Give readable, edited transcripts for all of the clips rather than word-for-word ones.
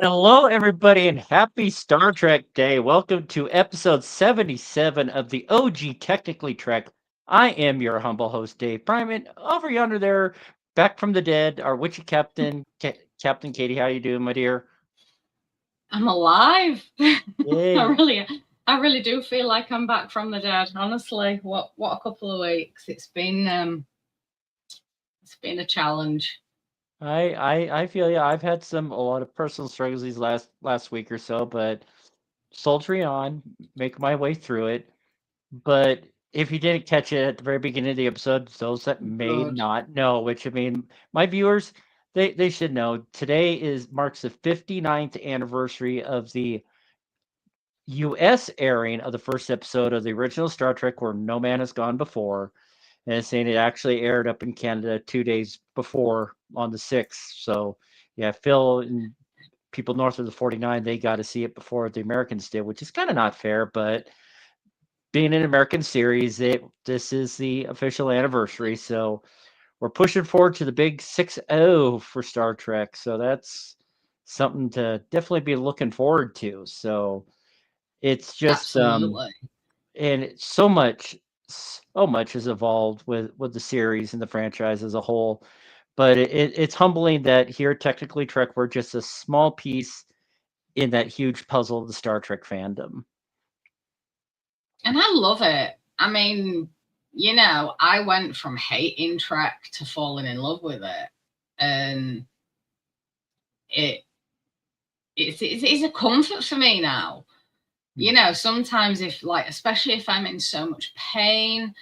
Hello, everybody, and happy Star Trek Day. Welcome to episode 77 of the OG Technically Trek. I am your humble host, Dave Prime, and over yonder there, back from the dead, our witchy captain, Captain Katie. How you doing, my dear? I'm alive. Yay. I really do feel like I'm back from the dead. Honestly, what a couple of weeks. It's been a challenge. I feel yeah. I've had a lot of personal struggles these last week or so, but soldiering on, make my way through it. But if you didn't catch it at the very beginning of the episode, those that may Good. not know, which I mean, my viewers, they should know. Today is marks the 59th anniversary of the US airing of the first episode of the original Star Trek Where No Man Has Gone Before. And it's saying it actually aired up in Canada 2 days before on the 6th. So yeah, Phil and people north of the 49, they got to see it before the Americans did, which is kind of not fair, but being an American series, this is the official anniversary, so we're pushing forward to the big 6-0 for Star Trek. So that's something to definitely be looking forward to. So it's just Absolutely. and so much has evolved with the series and the franchise as a whole. But it's humbling that here, technically, Trek, we're just a small piece in that huge puzzle of the Star Trek fandom. And I love it. I mean, I went from hating Trek to falling in love with it. And it it's a comfort for me now. Sometimes especially if I'm in so much pain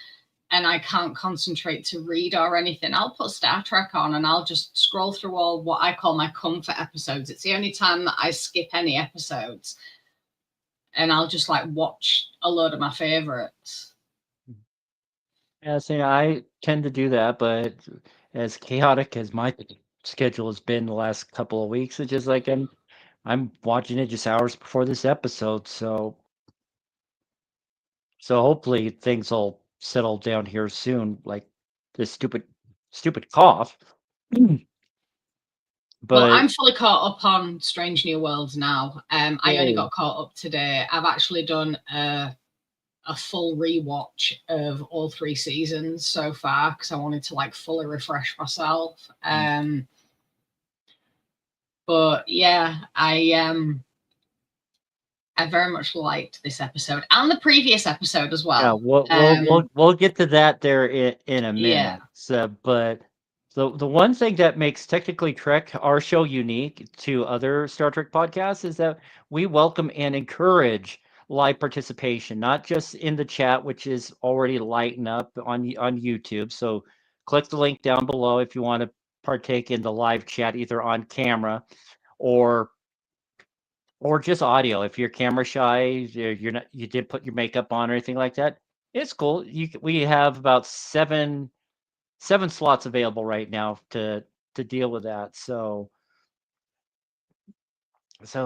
and I can't concentrate to read or anything, I'll put Star Trek on and I'll just scroll through all what I call my comfort episodes. It's the only time that I skip any episodes, and I'll just watch a load of my favorites. Yeah, see, I tend to do that, but as chaotic as my schedule has been the last couple of weeks, it's just like I'm watching it just hours before this episode, so hopefully things will settle down here soon, like this stupid cough. Well, But I'm fully caught up on Strange New Worlds now. I only hey, got caught up today. I've actually done a full rewatch of all three seasons so far because I wanted to fully refresh myself. But yeah, I very much liked this episode and the previous episode as yeah, well. we'll get to that there in a Yeah, minute. So, but the one thing that makes technically Trek our show unique to other Star Trek podcasts is that we welcome and encourage live participation, not just in the chat, which is already lighting up on YouTube. So, click the link down below if you want to partake in the live chat, either on camera or just audio. If you're camera shy, you're not, you did put your makeup on or anything like that, it's cool. We have about seven slots available right now to deal with that. So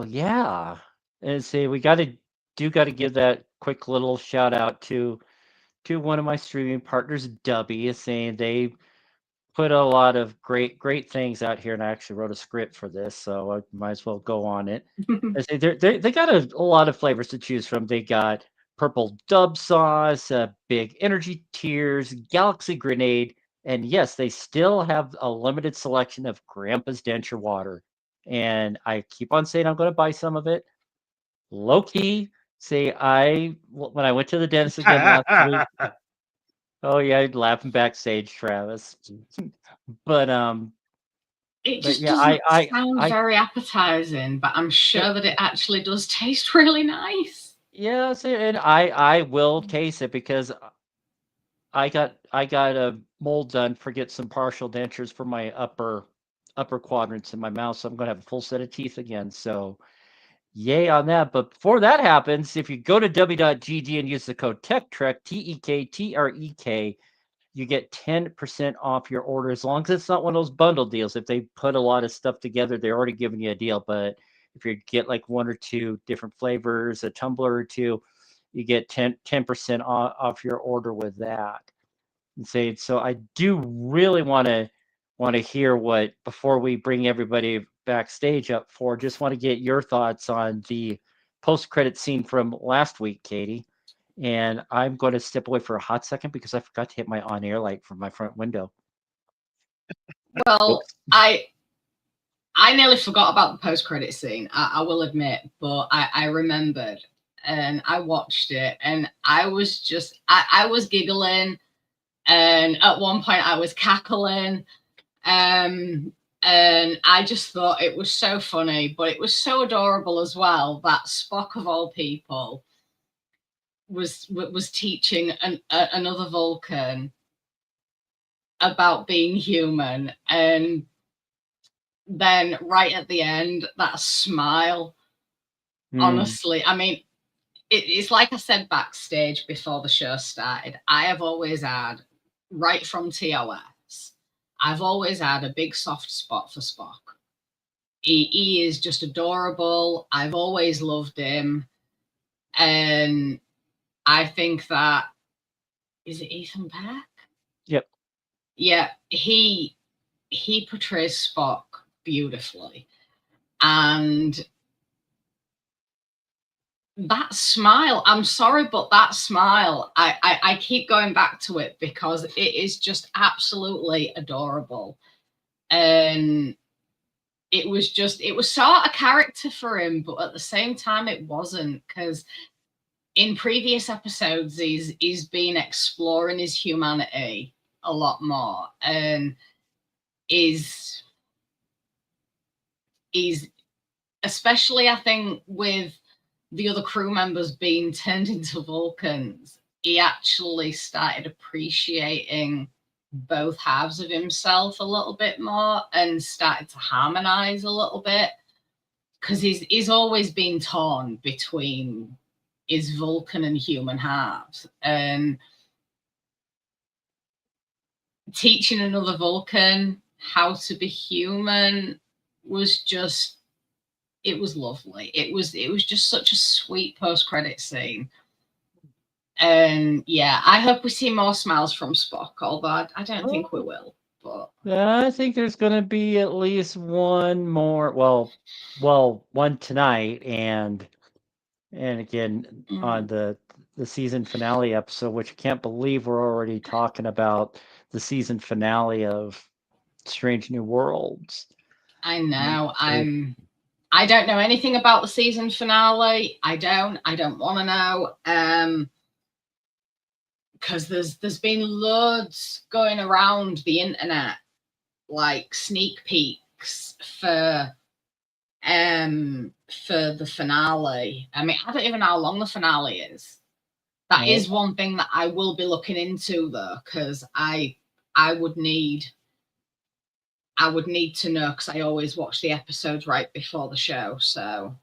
yeah, and see, we got to give that quick little shout out to one of my streaming partners, Dubby, is saying they put a lot of great things out here, and I actually wrote a script for this, so I might as well go on it. I say they got a lot of flavors to choose from. They got purple dub sauce, big energy tears, galaxy grenade, and yes, they still have a limited selection of Grandpa's denture water. And I keep on saying I'm going to buy some of it. Low key, say when I went to the dentist again last week. Oh yeah, laughing backstage, Travis. But it but just yeah, doesn't sound I very appetizing, but I'm it, sure that it actually does taste really nice. yeah, see, and I will taste it because I got a mold done for get some partial dentures for my upper quadrants in my mouth, so I'm gonna have a full set of teeth again. So yay on that. But before that happens, if you go to w.gg and use the code TechTrek, TEKTREK, you get 10% off your order as long as it's not one of those bundle deals. If they put a lot of stuff together, they're already giving you a deal. But if you get like one or two different flavors, a tumbler or two, you get 10% off your order with that. And say so I do really want to hear what before we bring everybody backstage up for. Just want to get your thoughts on the post-credit scene from last week, Katie. And I'm going to step away for a hot second because I forgot to hit my on-air light from my front window. Well, Oops. I nearly forgot about the post-credit scene, I will admit, but I remembered and I watched it and I was just, I was giggling, and at one point I was cackling, and I just thought it was so funny, but it was so adorable as well that Spock of all people was teaching another Vulcan about being human, and then right at the end, that smile. Honestly, I mean, it's like I said backstage before the show started. I have always had, right from TOS, I've always had a big soft spot for Spock. He is just adorable. I've always loved him. And I think that, is it Ethan Peck? Yep. Yeah, he portrays Spock beautifully. And that smile, I'm sorry, but that smile, I keep going back to it because it is just absolutely adorable. And it was sort of character for him, but at the same time it wasn't, because in previous episodes he's been exploring his humanity a lot more, and is especially, I think, with the other crew members being turned into Vulcans, he actually started appreciating both halves of himself a little bit more and started to harmonize a little bit, because he's always been torn between his Vulcan and human halves, and teaching another Vulcan how to be human was just, it was lovely. It was just such a sweet post-credit scene. And yeah, I hope we see more smiles from Spock, although I don't think we will. But I think there's going to be at least one more. Well, one tonight, and again on the season finale episode, which I can't believe we're already talking about the season finale of Strange New Worlds. I know I don't know anything about the season finale. I don't want to know. Because there's been loads going around the internet, like sneak peeks for the finale. I mean, I don't even know how long the finale is. That is one thing that I will be looking into, though, because I would need to know, because I always watch the episodes right before the show. So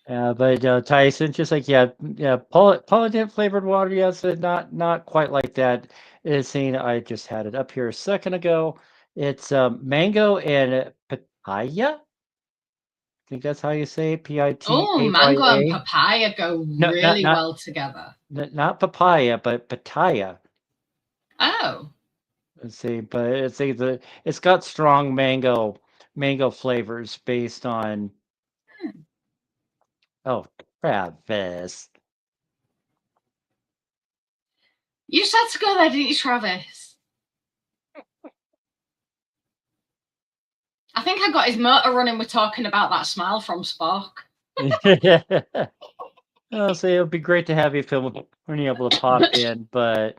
but Tyson, just like polydent flavored water, yes, not quite like that. It's saying I just had it up here a second ago. It's mango and papaya. I think that's how you say it. oh, mango and Pitaya. papaya go No, really well together. not papaya, but pitaya. Oh. Let's see, but it's got strong mango flavors based on. Oh, Travis. You just had to go there, didn't you, Travis? I think I got his motor running with talking about that smile from Spock. I'll say it would be great to have you film when you're able to pop in, but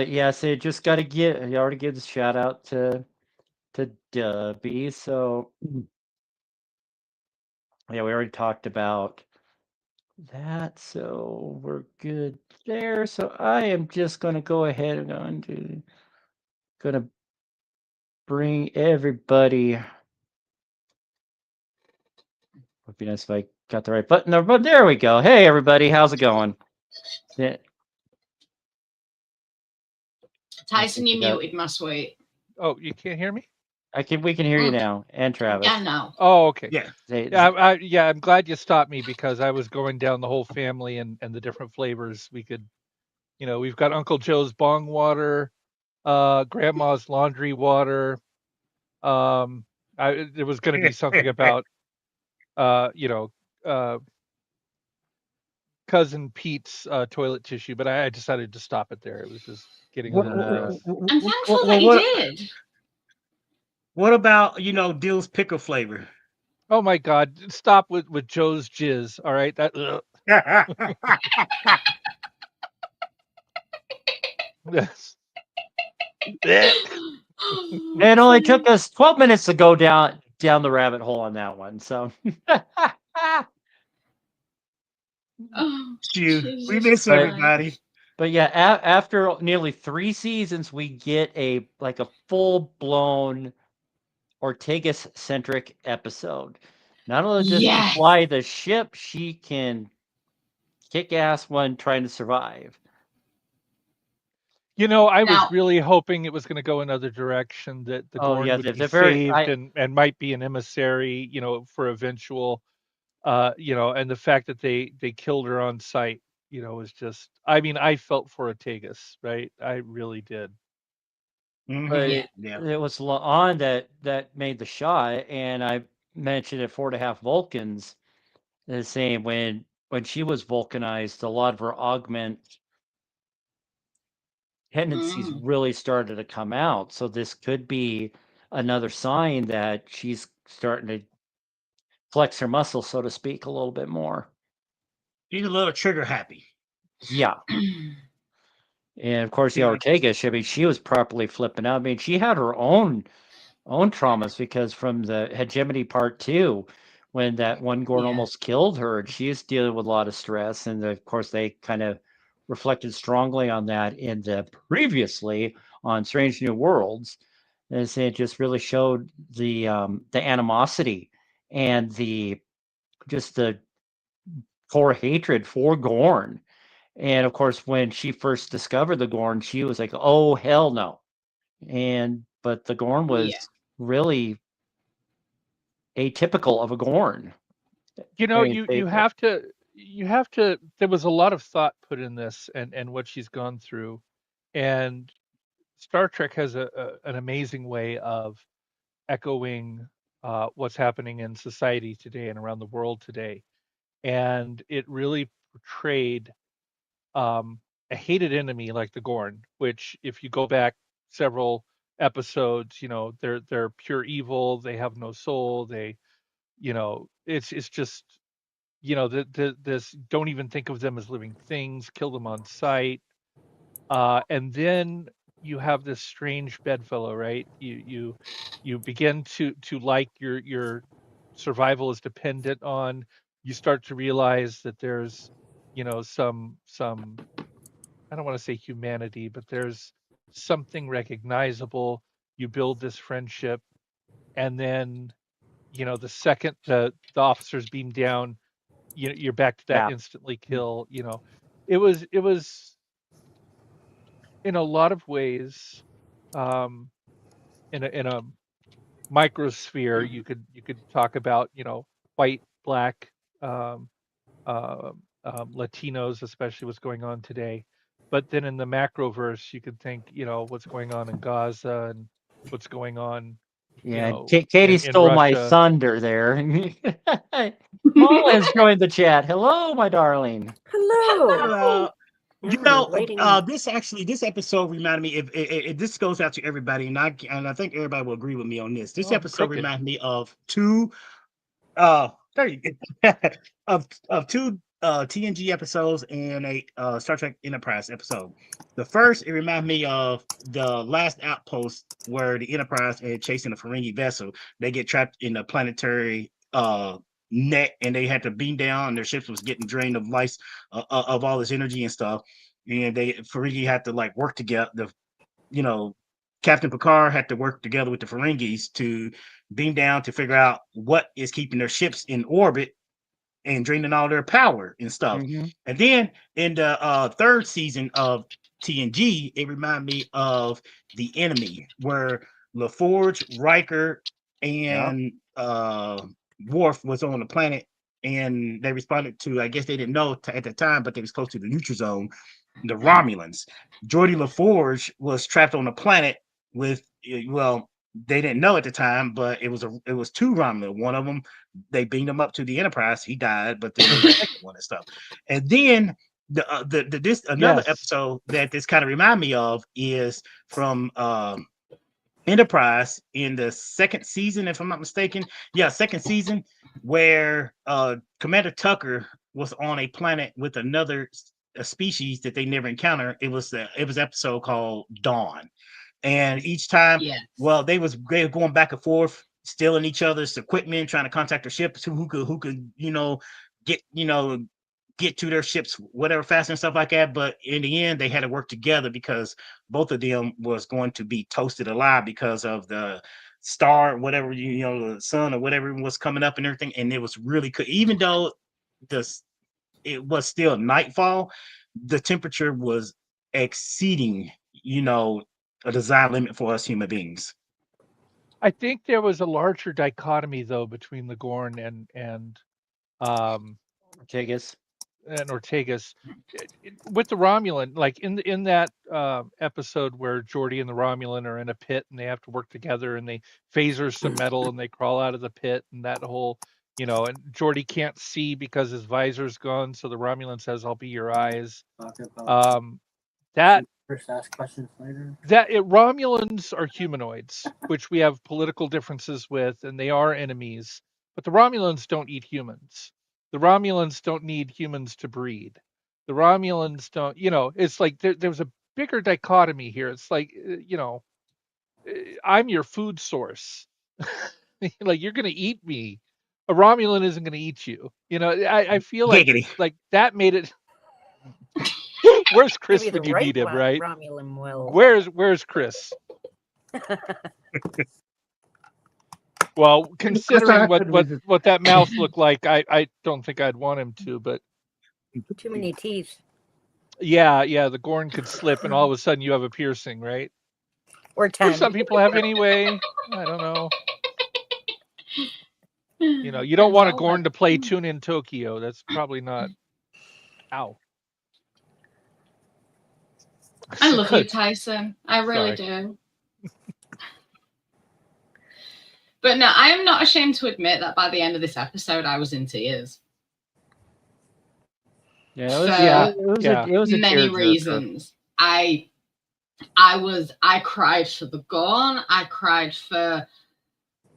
yeah, so just got to you already give the shout out to Dubby. So yeah, we already talked about that, so we're good there. So I am just going to go ahead and going to bring everybody. Would be nice if I got the right button there, but there we go. Hey everybody, how's it going? Yeah. Tyson, you muted my sweet. Oh, you can't hear me? We can hear you now, and Travis. Yeah, no. Oh, okay. Yeah. Yeah, I'm glad you stopped me, because I was going down the whole family and the different flavors we could, we've got Uncle Joe's bong water, Grandma's laundry water, There was going to be something about, you know, uh, cousin Pete's toilet tissue, but I decided to stop it there. It was just getting a What, little gross. I'm thankful that you did. what about Dill's pickle flavor? Oh my God! Stop with Joe's jizz. All right, that. Yes. It only took us 12 minutes to go down the rabbit hole on that one. So Oh, We Jesus miss But- everybody. But yeah, after nearly 3 seasons, we get a full blown Ortegas centric episode. Not only does she Yes. fly the ship, she can kick ass when trying to survive. You know, I was Now- really hoping it was going to go another direction, that the Oh, Gorn yeah, would the be very- saved and might be an emissary, you know, for eventual, you know, and the fact that they killed her on sight, you know, was just. I mean, I felt for Ortegas, right? I really did. But Yeah. it was on that made the shot, and I mentioned it 4.5 Vulcans. The same when she was vulcanized, a lot of her augment tendencies really started to come out. So this could be another sign that she's starting to flex her muscle, so to speak, a little bit more. She's a little trigger happy. Yeah. And of course, Yeah. Ortega, she was properly flipping out. I mean, she had her own traumas because from the hegemony part 2, when that one Gorn Yeah. almost killed her, and she's dealing with a lot of stress. And of course, they kind of reflected strongly on that in the previously on Strange New Worlds. And it just really showed the animosity and the core hatred for Gorn. And of course, when she first discovered the Gorn, she was like, "Oh hell no!" But the Gorn was really atypical of a Gorn. You know, Very you have to. There was a lot of thought put in this, and what she's gone through, and Star Trek has an amazing way of echoing what's happening in society today and around the world today, and it really portrayed a hated enemy like the Gorn, which, if you go back several episodes, you know, they're pure evil. They have no soul. They, you know, it's just, you know, this, don't even think of them as living things. Kill them on sight. And then you have this strange bedfellow, right? You begin to like your survival is dependent on. You start to realize that there's, you know, some I don't want to say humanity, but there's something recognizable. You build this friendship, and then, you know, the second the officers beam down, you're back to that Yeah. instantly kill. You know, it was in a lot of ways, um, in a microsphere. You could talk about, you know, white, black, um, Latinos, especially what's going on today. But then in the macroverse, you could think, you know, what's going on in Gaza and what's going on, you Yeah, know, Katie in stole my Russia. thunder there. Paula has joined the chat. Hello, my darling. Hello. You I'm know, waiting. this episode reminded me. If this goes out to everybody, and I think everybody will agree with me on this. This Oh, episode crooked. reminded me of two, there you go, of two TNG episodes and a Star Trek Enterprise episode. The first, it reminded me of the last outpost where the Enterprise is chasing a Ferengi vessel. They get trapped in the planetary net, and they had to beam down, and their ships was getting drained of life, of all this energy and stuff. And Ferengi had to like work together. Captain Picard had to work together with the Ferengis to beam down to figure out what is keeping their ships in orbit and draining all their power and stuff. Mhm. And then in the third season of TNG, it reminded me of The Enemy, where LaForge, Riker, and Worf was on the planet, and they responded to, I guess they didn't know at the time, but they was close to the neutral zone, the Romulans. Geordi LaForge was trapped on a planet with, they didn't know at the time, but it was two Romulan. One of them, they beamed him up to the Enterprise. He died, but then the second one and stuff. And then this another Yes. episode that this kind of remind me of is from Enterprise in the second season, if I'm not mistaken. Yeah, second season, where Commander Tucker was on a planet with another a species that they never encountered. It was an episode called Dawn. And each time, Yes. well, they were going back and forth, stealing each other's equipment, trying to contact their ships, who could get to their ships whatever faster and stuff like that. But in the end, they had to work together because both of them was going to be toasted alive because of the star, whatever, the sun or whatever was coming up and everything. And it was really cool, even though it was still nightfall, the temperature was exceeding a design limit for us human beings. I think there was a larger dichotomy though between the Gorn and Ortegas. With the Romulan, like in that episode where Geordi and the Romulan are in a pit and they have to work together and they phaser some metal and they crawl out of the pit, and that whole and Geordi can't see because his visor's gone, so the Romulan says, "I'll be your eyes." That First ask questions later. Romulans are humanoids, which we have political differences with, and they are enemies. But the Romulans don't eat humans. The Romulans don't need humans to breed. The Romulans don't, it's like there's a bigger dichotomy here. It's like, I'm your food source. Like, you're going to eat me. A Romulan isn't going to eat you. I feel like that made it. Where's Chris when you need him, right? Romulan will. Where's Chris? Well, considering what that mouth looked like, I don't think I'd want him to, but too many teeth. Yeah, the Gorn could slip and all of a sudden you have a piercing, right? Or 10. Some people have anyway. I don't know. You don't want a Gorn to play Tune in Tokyo. That's probably not. Ow. I love you, Tyson. I really do. But no, I am not ashamed to admit that by the end of this episode, I was in tears. Yeah, it was many reasons. I cried for the Gorn. I cried for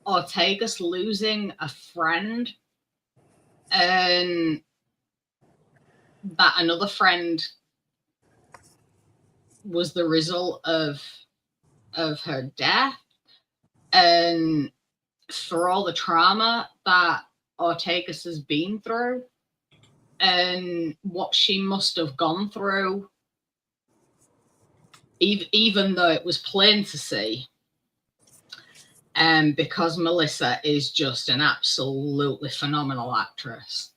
Ortegas losing a friend, and that another friend was the result of her death, and for all the trauma that Ortegas has been through and what she must have gone through, even though it was plain to see. Because Melissa is just an absolutely phenomenal actress,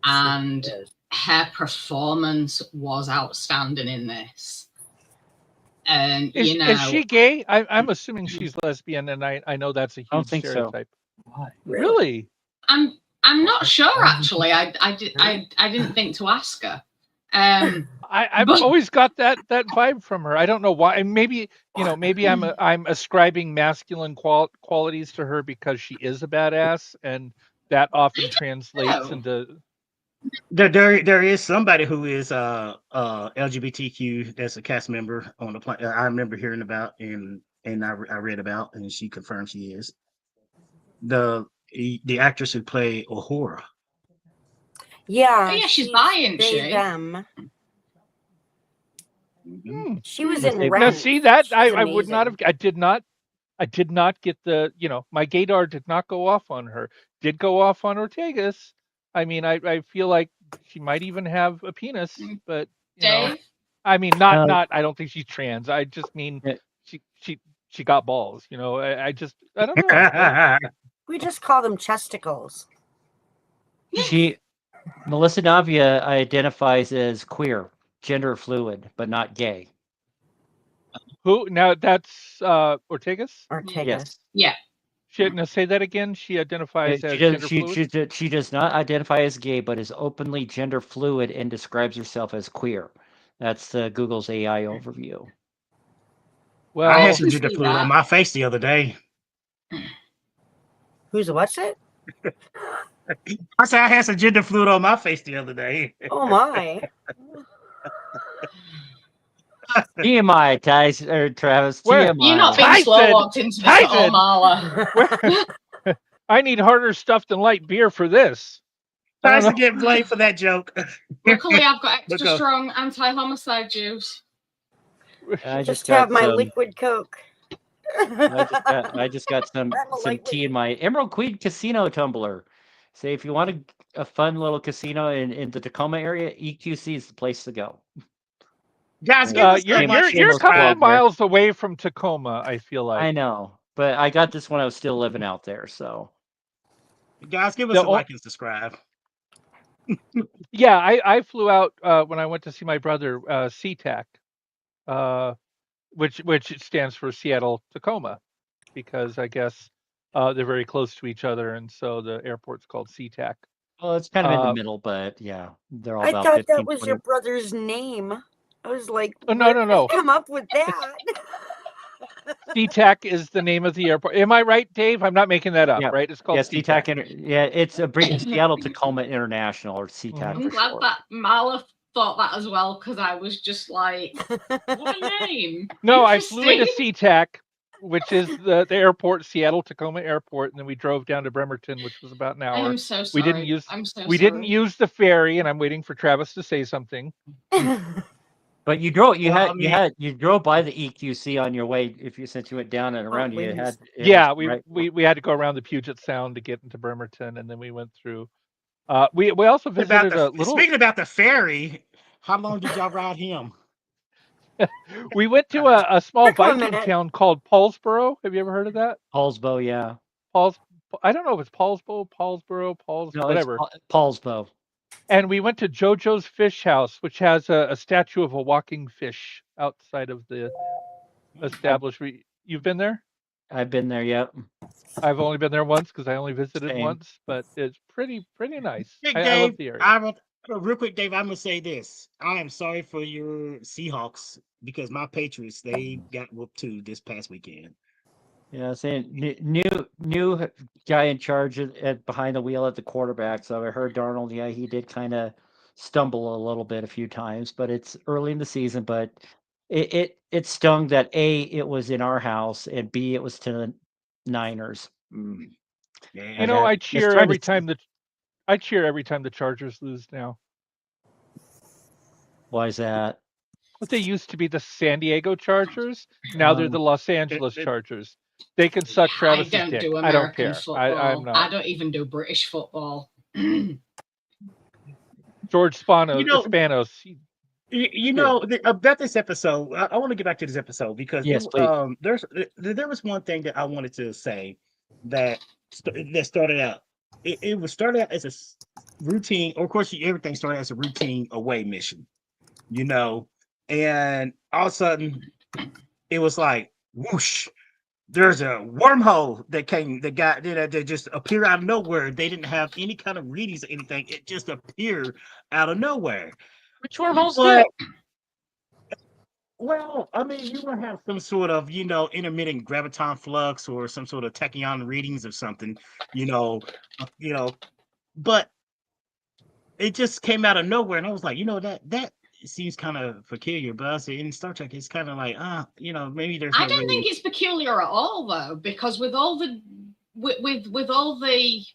and her performance was outstanding in this. And is she gay? I'm assuming she's lesbian, and I know that's a huge stereotype. So. Why? Really? I'm not sure actually. I didn't think to ask her. I've always got that vibe from her. I don't know why. And maybe I'm ascribing masculine qualities to her because she is a badass, and that often translates into. There is somebody who is LGBTQ that's a cast member on the planet. I remember hearing about and I read about, and she confirmed she is the actress who played Uhura. Yeah, she's buying shit. Them. Mm-hmm. She was in Now, Rent. see that I would not have. I did not get the. My gaydar did not go off on her. Did go off on Ortegas. I mean, I feel like she might even have a penis, but I mean, not. I don't think she's trans. I just mean she got balls. I don't know. We just call them chesticles. Melissa Navia identifies as queer, gender fluid, but not gay. Who now? That's Ortegas. Ortegas. Yes. Yeah. Now say that again. She identifies as gender fluid. She does not identify as gay, but is openly gender fluid and describes herself as queer. That's Google's AI overview. Well, I had some gender fluid on my face the other day. Who's what's it? I said I had some gender fluid on my face the other day. Oh my. TMI, Travis. Where- TMI. You're not being Tyson! slow walked into this at all, Tyson! Marla. Where? I need harder stuff than light beer for this. I don't Tries to know. get blamed for that joke. Luckily, I've got extra Look up. strong anti-homicide juice. I Just got have my some. liquid Coke. I just got some I'm a lightweight. tea in my Emerald Queen Casino tumbler. Say if you want a fun little casino in the Tacoma area, EQC is the place to go. Guys, give us You're that you're shameless a couple plug of there. miles away from Tacoma. I feel like I know, but I got this when I was still living out there. So Guys, give us The a o- like and subscribe. yeah. I flew out when I went to see my brother SeaTac, which stands for Seattle Tacoma, because I guess they're very close to each other, and so the airport's called SeaTac. well, it's kind of in the Uh, middle, but yeah, they're all I about thought 15, that was 20. your brother's name. I was like, Oh, no, where no, did no. they come up with that? SeaTac is the name of the airport. Am I right, Dave? I'm not making that up, Yeah, right? It's called yeah, SeaTac. it's a Seattle Tacoma International or SeaTac Mhm. I'm for glad short. that Marla thought that as well, because I was just like, what a name. No, I flew into Interesting. SeaTac, which is the airport, Seattle Tacoma Airport, and then we drove down to Bremerton, which was about an I hour. am so We sorry. didn't use I'm so we sorry. didn't use the ferry, and I'm waiting for Travis to say something. But you drove you drove by the EQC on your way since you went down and around you wings. had it Yeah, was right. we had to go around the Puget Sound to get into Bremerton, and then we went through. We also visited a little. Speaking about the ferry, how long did y'all ride him? We went to a small Took 'em a Viking minute. town called Paulsboro. Have you ever heard of that? Paulsbo, yeah. I don't know if it's Paulsboro, No, whatever. it's Paulsbo. And we went to JoJo's Fish House, which has a statue of a walking fish outside of the establishment. You've been there? I've been there, yep. I've only been there once because I only visited Same. once, but it's pretty nice. Big I love Dave, the area. real quick, Dave, I'm gonna say this. I am sorry for your Seahawks because my Patriots, they got whooped too this past weekend. Yeah, saying new guy in charge at behind the wheel at the quarterback. So I heard Darnold. Yeah, he did kind of stumble a little bit a few times, but it's early in the season. But it stung that A, it was in our house, and B, it was to the Niners. Yeah. You know, I just cheer trying every to time the Chargers lose now. why is that? But they used to be the San Diego Chargers. Now they're the Los Angeles Chargers. They can suck I Travis's don't dick. do I don't American care. football. I'm not. I don't even do British football. George know- Spanos. You know about this episode. I want to get back to this episode because Yes, please. there was one thing that I wanted to say that started out. It was started out as a routine. Of course, everything started as a routine away mission, you know, and all of a sudden it was like whoosh. There's a wormhole that just appeared out of nowhere. They didn't have any kind of readings or anything. It just appeared out of nowhere. Which wormhole's But that? well, I mean, you will have some sort of, intermittent graviton flux or some sort of tachyon readings or something, you know, but it just came out of nowhere, and I was like, that seems kind of peculiar. But I said in Star Trek, it's kind of like, maybe there's. I don't think it's peculiar at all, though, because with all the wibbly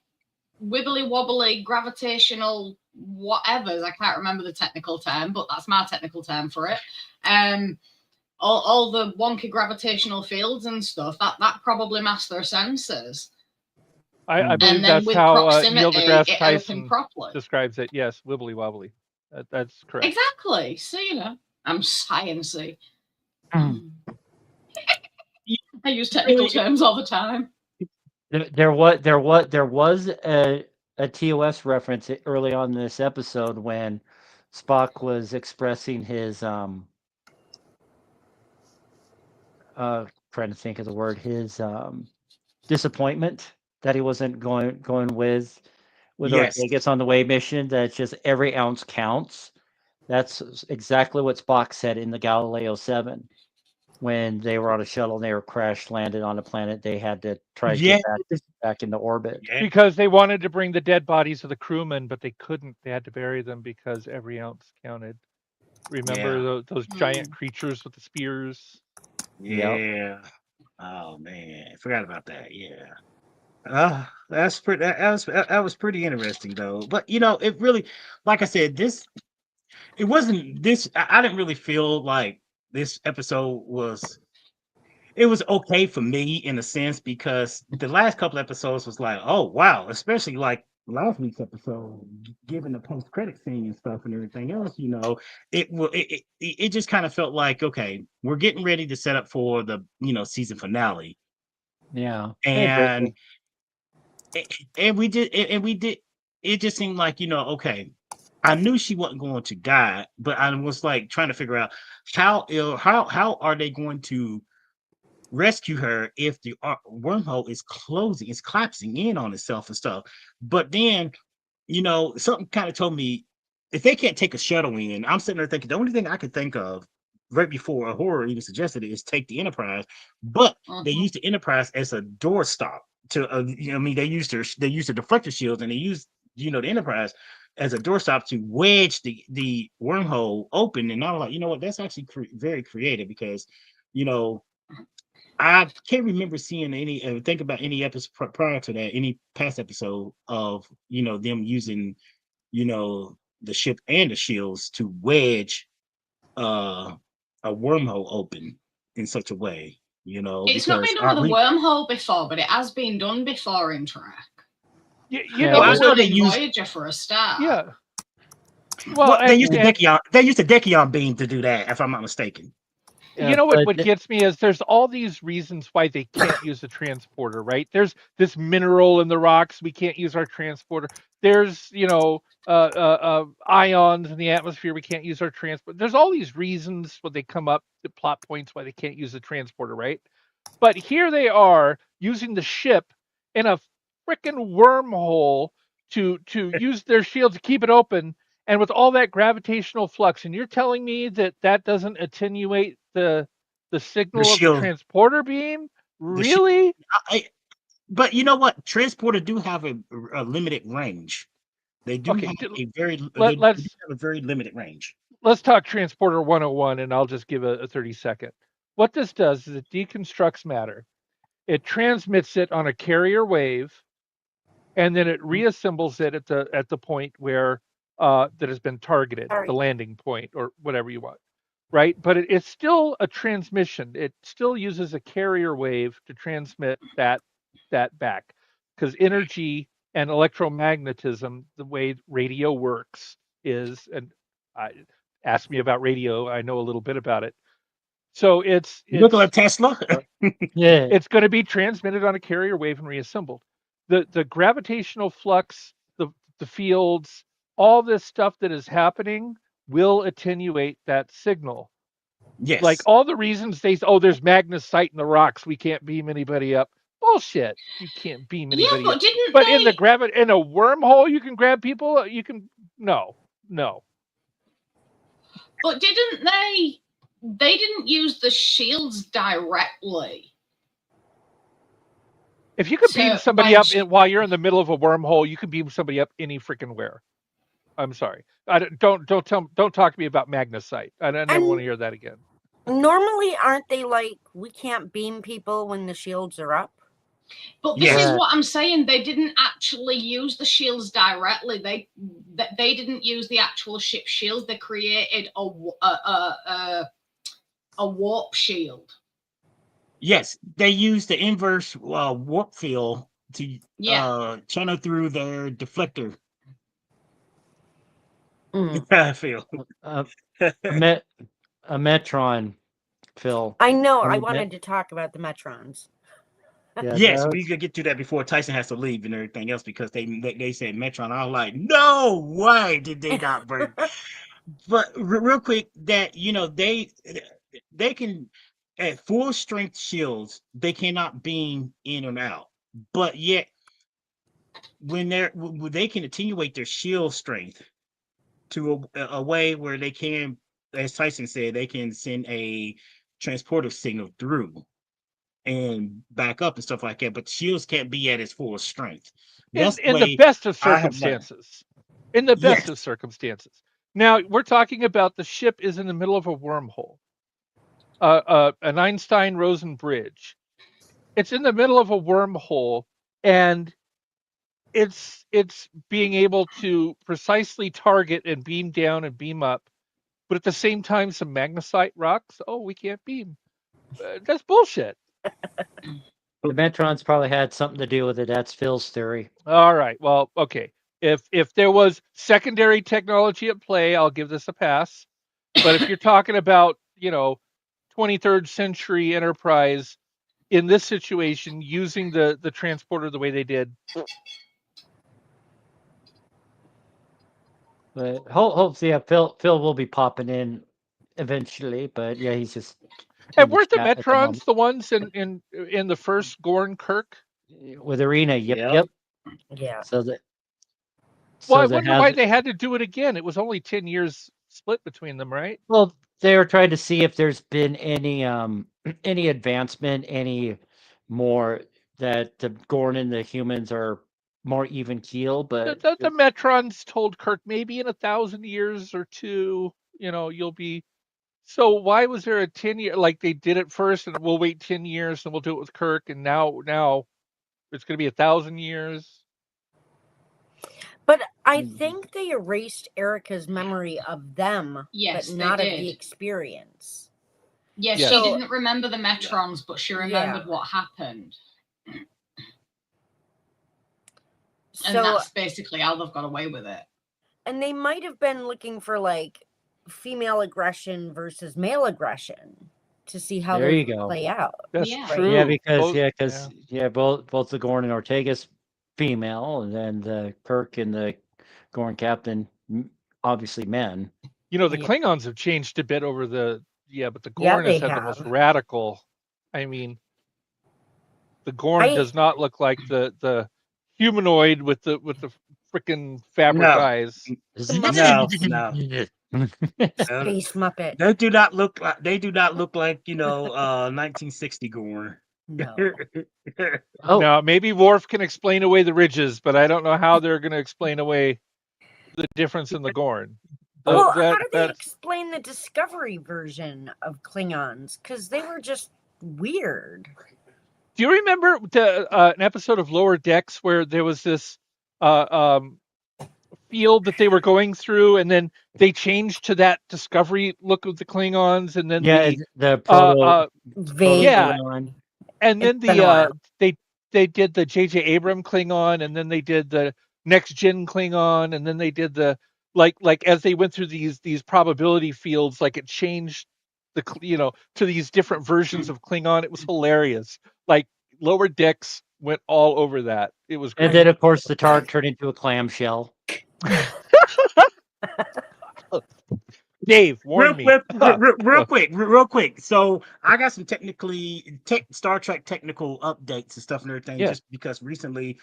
wobbly gravitational whatevers, I can't remember the technical term, but that's my technical term for it. All the wonky gravitational fields and stuff that probably mask their senses. I believe And then that's with how proximity, Neil deGrasse it Tyson opened properly. describes it. Yes, wibbly wobbly. That's correct. Exactly. So I'm sciencey. Mm. I use technical terms all the time. There was a TOS reference early on in this episode when Spock was expressing his trying to think of the word, his disappointment that he wasn't going with Yes. Ortegas on the way mission. That just every ounce counts. That's exactly what Spock said in the Galileo 7. when they were on a shuttle and they were crash landed on a planet. They had to try to Yeah, get back into orbit. yeah, Because they wanted to bring the dead bodies of the crewmen, but they couldn't. They had to bury them because every ounce counted. Remember yeah, those giant creatures with the spears? Yep. yeah. Oh man, I forgot about that. Yeah. That's pretty. That was pretty interesting though. But it really, like I said, it wasn't this. I didn't really feel like this episode was. It was okay for me in a sense because the last couple episodes was like, oh wow, especially like last week's episode, given the post credit scene and stuff and everything else. It just kind of felt like okay, we're getting ready to set up for the season finale, Yeah. I and agree. and we did. It just seemed like okay. I knew she wasn't going to die, but I was like trying to figure out how are they going to rescue her if the wormhole is closing, it's collapsing in on itself and stuff. But then, something kind of told me if they can't take a shuttle in, I'm sitting there thinking the only thing I could think of right before a horror even suggested it is take the Enterprise, but they used the Enterprise as a doorstop to, I mean, they used the deflector shields and they used the Enterprise as a doorstop to wedge the wormhole open. And I'm like, you know what, that's actually very creative because you know I can't remember seeing any think about any episode prior to that, any past episode of them using the ship and the shields to wedge uh a wormhole open in such a way, It's not because been done with a wormhole before, but it has been done before in Trek. You Yeah, know I It was know what? done they in use Voyager for a start. Yeah. well, Well, they used the and Dekion beam to do that, if I'm not mistaken. you Yeah, know what but gets me is there's all these reasons why they can't use the transporter, right? There's this mineral in the rocks, we can't use our transporter. There's ions in the atmosphere, we can't use our transport. There's all these reasons when they come up, the plot points why they can't use the transporter, right? But here they are using the ship in a freaking wormhole to use their shield to keep it open, and with all that gravitational flux, and you're telling me that that doesn't attenuate the The signal of the shield, transporter beam? the shield. Really? But you know what? Transporter do have a limited range. They do Okay, have they let, do let's have a very limited range. let's talk transporter 101, and I'll just give a 30-second. What this does is it deconstructs matter. It transmits it on a carrier wave, and then it reassembles it at the point where that has been targeted, the Sorry. landing point or whatever you want, right? But it's still a transmission. It still uses a carrier wave to transmit that back, because energy and electromagnetism, the way radio works, is and I, ask me about radio. I know a little bit about it. So Nikola Tesla. yeah, it's going to be transmitted on a carrier wave and reassembled. The gravitational flux, the fields, all this stuff that is happening will attenuate that signal. Like Yes. all the reasons there's magnesite in the rocks, we can't beam anybody up. Bullshit. You can't beam Yeah, anybody but up. didn't But in they? in a wormhole you can grab people, you can no. But didn't they? They didn't use the shields directly. If you could beam somebody up wedge. while you're in the middle of a wormhole, you can beam somebody up any freaking where. I'm sorry. Don't talk to me about magnesite. I never want to hear that again. Normally, aren't they like we can't beam people when the shields are up? But this Yes. is what I'm saying. They didn't actually use the shields directly. They didn't use the actual ship shields. They created a warp shield. Yes, they use the inverse warp field to channel through their deflector field. a Metron, Phil. I know. I And wanted to talk about the Metrons. Yeah, Yes, that we was- could get to that before Tyson has to leave and everything else because they said Metron. I was like, no way did they not bring. But real quick, that they can at full strength shields they cannot beam in and out, but yet when they can attenuate their shield strength to a way where they can, as Tyson said, they can send a transporter signal through and back up and stuff like that. But shields can't be at its full strength. That's In the way best of I have learned. circumstances. In the best Yes. of circumstances. Now we're talking about the ship is in the middle of a wormhole, an Einstein-Rosen bridge. It's in the middle of a wormhole, and it's being able to precisely target and beam down and beam up, but at the same time, some magnesite rocks. Oh, we can't beam. That's bullshit. The Metrons probably had something to do with it. That's Phil's theory. All right. Well, okay. If there was secondary technology at play, I'll give this a pass. But if you're talking about, 23rd century Enterprise in this situation using the transporter the way they did, But hopefully, yeah, Phil will be popping in eventually. But yeah, he's just in and the weren't the chat at the Metrons moment. the ones in the first Gorn Kirk? With Arena, yep. Yeah. So that Well, I there wonder why has they had to do it again. It was only 10 years split between them, right? well, they were trying to see if there's been any any advancement, any more that the Gorn and the humans are more even keel. But The Metrons told Kirk maybe in 1,000 years or two, you'll be. So why was there a 10-year, like they did it first and we'll wait 10 years and we'll do it with Kirk, and now it's going to be 1,000 years? But I think they erased Erica's memory of them, Yes, but they not of the did. experience. Yes, Yes. she So- didn't remember the Metrons, but she remembered Yeah. what happened. And So, that's basically how they've got away with it. and they might have been looking for like female aggression versus male aggression to see how There those you would go. play out. That's Yeah. true. yeah, because Both- both the Gorn and Ortegas female, and then the Kirk and the Gorn captain obviously men. the Yeah. Klingons have changed a bit over but the Yeah, Gorn has they had the most have. radical. I mean, the Gorn does not look like the humanoid with the freaking fabric No. eyes. No. Space Muppet. They do not look like 1960 Gorn. No. Oh, Now, maybe Worf can explain away the ridges, but I don't know how they're going to explain away the difference in the Gorn. Well, how do they explain the Discovery version of Klingons? Because they were just weird. Do you remember an episode of Lower Decks where there was this field that they were going through, and then they changed to that Discovery look of the Klingons, and then the proto, Vague. yeah, Klingon. and then It's been a while. they did the J.J. Abrams Klingon, and then they did the Next Gen Klingon, and then they did the like as they went through these probability fields, like it changed to these different versions of Klingon. It was hilarious. Like Lower Decks went all over that. It was great. And then, of course, the Targ turned into a clamshell. Dave, warn me. Real quick. So I got some Star Trek technical updates and stuff and everything. Yeah. Just because recently,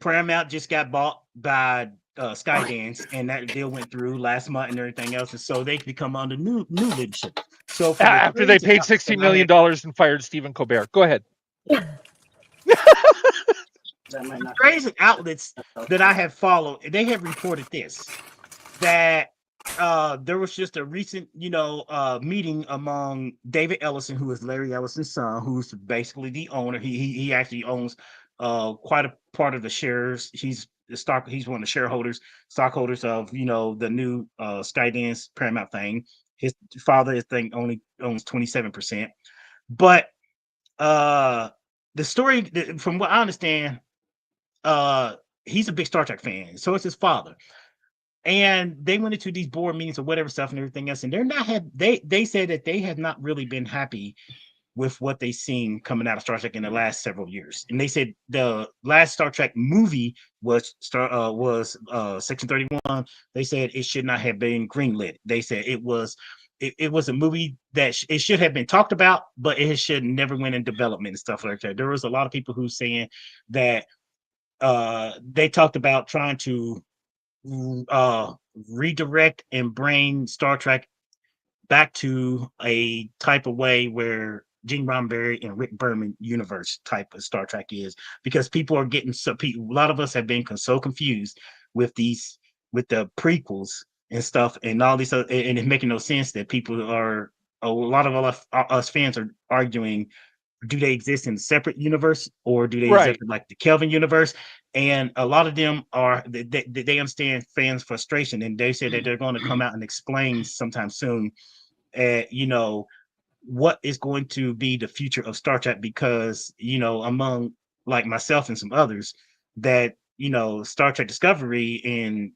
Paramount just got bought by Skydance, and that deal went through last month and everything else, and so they could become under new leadership. So After they paid $60 million and fired Stephen Colbert. Go ahead. Crazy outlets that I have followed, they have reported this, that there was just a recent meeting among David Ellison, who is Larry Ellison's son, who's basically the owner. He actually owns quite a part of the shares. He's one of the stockholders of the new Skydance Paramount thing. His father, I think, only owns 27%. But the story, from what I understand, he's a big Star Trek fan, so it's his father. And they went into these board meetings or whatever stuff and everything else, and they said that they have not really been happy with what they've seen coming out of Star Trek in the last several years. And they said the last Star Trek movie was Section 31. They said it should not have been greenlit. They said it was a movie that it should have been talked about, but it should never went in development and stuff like that. There was a lot of people who saying that they talked about trying to redirect and bring Star Trek back to a type of way where Gene Roddenberry and Rick Berman universe type of Star Trek is, because people are getting a lot of us have been so confused with the prequels and stuff and all these other, and it's making no sense that people are a lot of us fans are arguing, do they exist in a separate universe or do they exist in like the Kelvin universe? And a lot of them are they understand fans' frustration, and they say that they're going to come out and explain sometime soon, what is going to be the future of Star Trek, because among like myself and some others that Star Trek Discovery and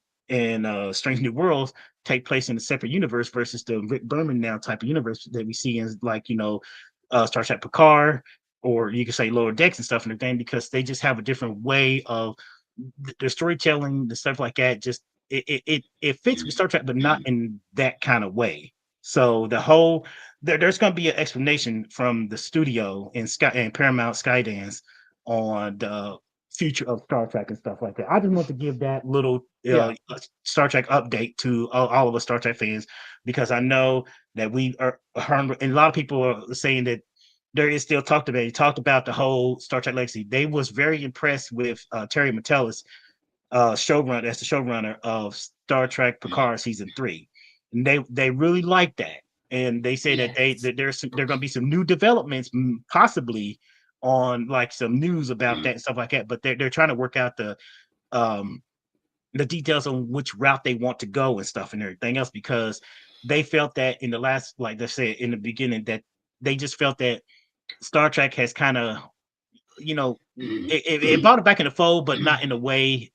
Strange New Worlds take place in a separate universe versus the Rick Berman now type of universe that we see in like Star Trek Picard, or you could say Lower Decks and stuff and everything, because they just have a different way of their storytelling, the stuff like that. Just it fits with Star Trek, but not in that kind of way. So there's going to be an explanation from the studio and Paramount Skydance on the future of Star Trek and stuff like that. I just want to give that little Star Trek update to all of us Star Trek fans, because I know that we are, and a lot of people are saying that there is still talked about the whole Star Trek legacy. They was very impressed with Terry Matalas, showrunner, as the showrunner of Star Trek Picard season 3, and they really like that, and they say that there's going to be some new developments, possibly on like some news about that and stuff like that. But they're trying to work out the details on which route they want to go and stuff and everything else, because they felt that in the last, like they said in the beginning, that they just felt that Star Trek has kind of, it brought it back in the fold, but not in a way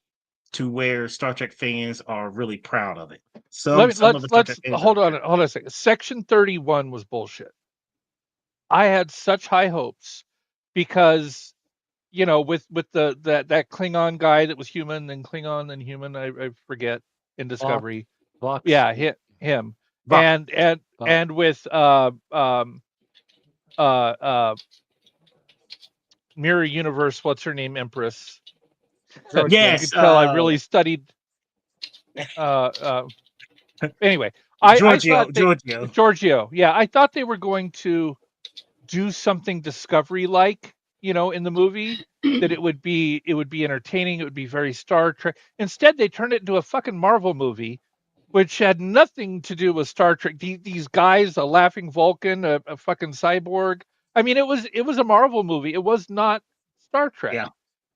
to where Star Trek fans are really proud of it. Let's hold on a second. Section 31 was bullshit. I had such high hopes because, with that Klingon guy that was human, then Klingon, then human, I forget, in Discovery. Vox. Yeah, him. Vox. And with Mirror Universe, what's her name, Empress? Yes, you can tell I really studied. Anyway, Giorgio. Yeah, I thought they were going to do something Discovery-like, in the movie. That it would be entertaining. It would be very Star Trek. Instead, they turned it into a fucking Marvel movie, which had nothing to do with Star Trek. These guys, a laughing Vulcan, a fucking cyborg. I mean, it was a Marvel movie. It was not Star Trek. Yeah.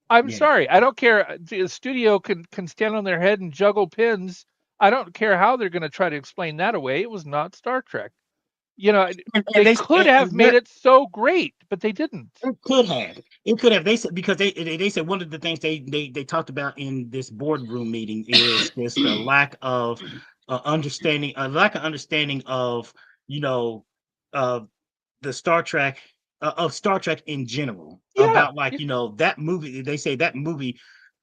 I'm sorry. I don't care. The studio can stand on their head and juggle pins. I don't care how they're going to try to explain that away. It was not Star Trek. They could have made it so great, but they didn't. It could have. They said, because they said one of the things they talked about in this boardroom meeting is just the lack of understanding of the Star Trek of Star Trek in general, about that movie. They say that movie,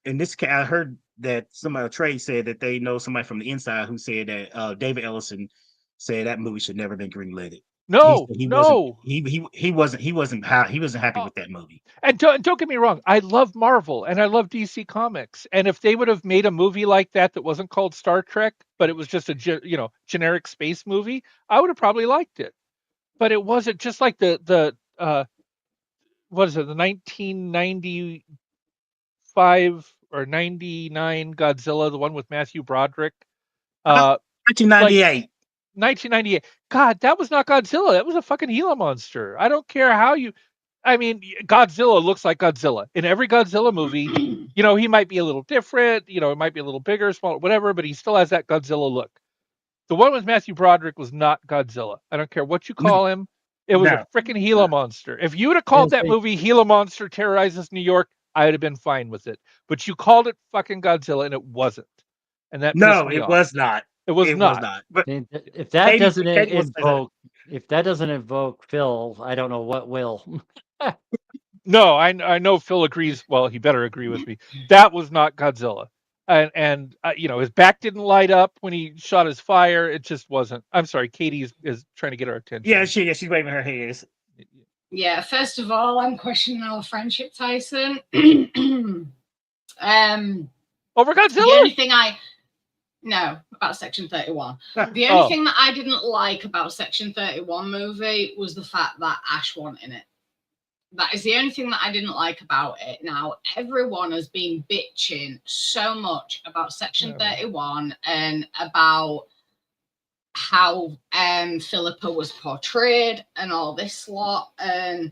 in this case, I heard that Trey said that they know somebody from the inside who said that David Ellison said that movie should never been greenlit. No, he wasn't happy with that movie. And don't get me wrong, I love Marvel and I love DC Comics. And if they would have made a movie like that wasn't called Star Trek, but it was just a generic space movie, I would have probably liked it. But it wasn't. Just like the what is it, the 1995 or 99 Godzilla, the one with Matthew Broderick. 1998. 1998. God, that was not Godzilla. That was a fucking Gila monster. I don't care how you. I mean, Godzilla looks like Godzilla in every Godzilla movie. He might be a little different. It might be a little bigger, smaller, whatever, but he still has that Godzilla look. The one with Matthew Broderick was not Godzilla. I don't care what you call him. It was a freaking Gila monster. If you would have called that movie Gila Monster Terrorizes New York, I would have been fine with it. But you called it fucking Godzilla, and it wasn't. And that was not. It was not. But if that doesn't invoke Phil, I don't know what will. No, I know Phil agrees. Well, he better agree with me. That was not Godzilla. And his back didn't light up when he shot his fire. It just wasn't. I'm sorry, Katie is trying to get our attention. Yeah, she's waving her hands. Yeah, first of all, I'm questioning our friendship, Tyson. Over Godzilla? The only thing no, about Section 31. The only thing that I didn't like about Section 31 movie was the fact that Ash wasn't in it. That is the only thing that I didn't like about it. Now, everyone has been bitching so much about Section 31 and about how Philippa was portrayed and all this lot. And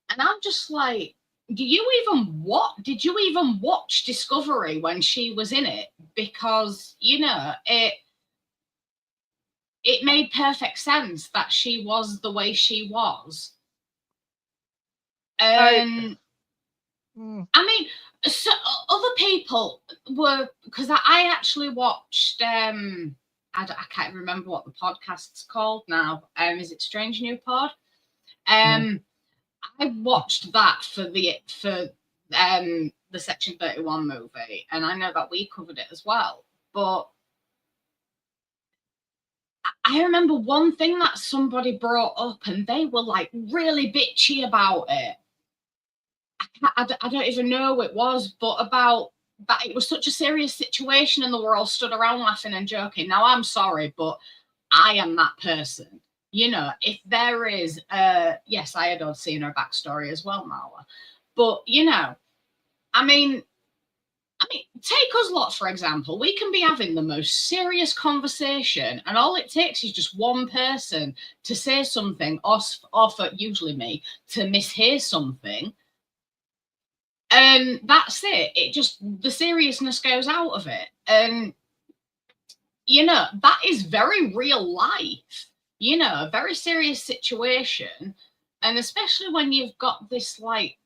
I'm just like, did you even watch Discovery when she was in it? Because, you know, it made perfect sense that she was the way she was. I mean, so other people were, because I actually watched, I can't remember what the podcast's called now. Is it Strange New Pod? I watched that for the Section 31 movie, and I know that we covered it as well. But I remember one thing that somebody brought up, and they were like really bitchy about it. I don't even know what it was, but about that it was such a serious situation and they were all stood around laughing and joking. Now, I'm sorry, but I am that person. You know, if there is, yes, I adored seeing her backstory as well, Marla. But, you know, I mean, take us lot, for example. We can be having the most serious conversation, and all it takes is just one person to say something, or for usually me, to mishear something. And that's it. It just, the seriousness goes out of it. And, you know, that is very real life, you know, a very serious situation. And especially when you've got this like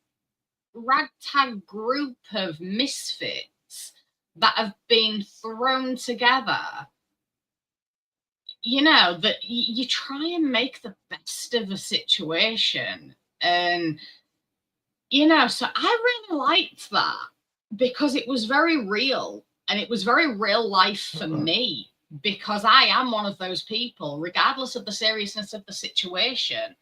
ragtag group of misfits that have been thrown together, you know, that you try and make the best of a situation. And, you know, so I really liked that because it was very real and it was very real life for me, because I am one of those people, regardless of the seriousness of the situation.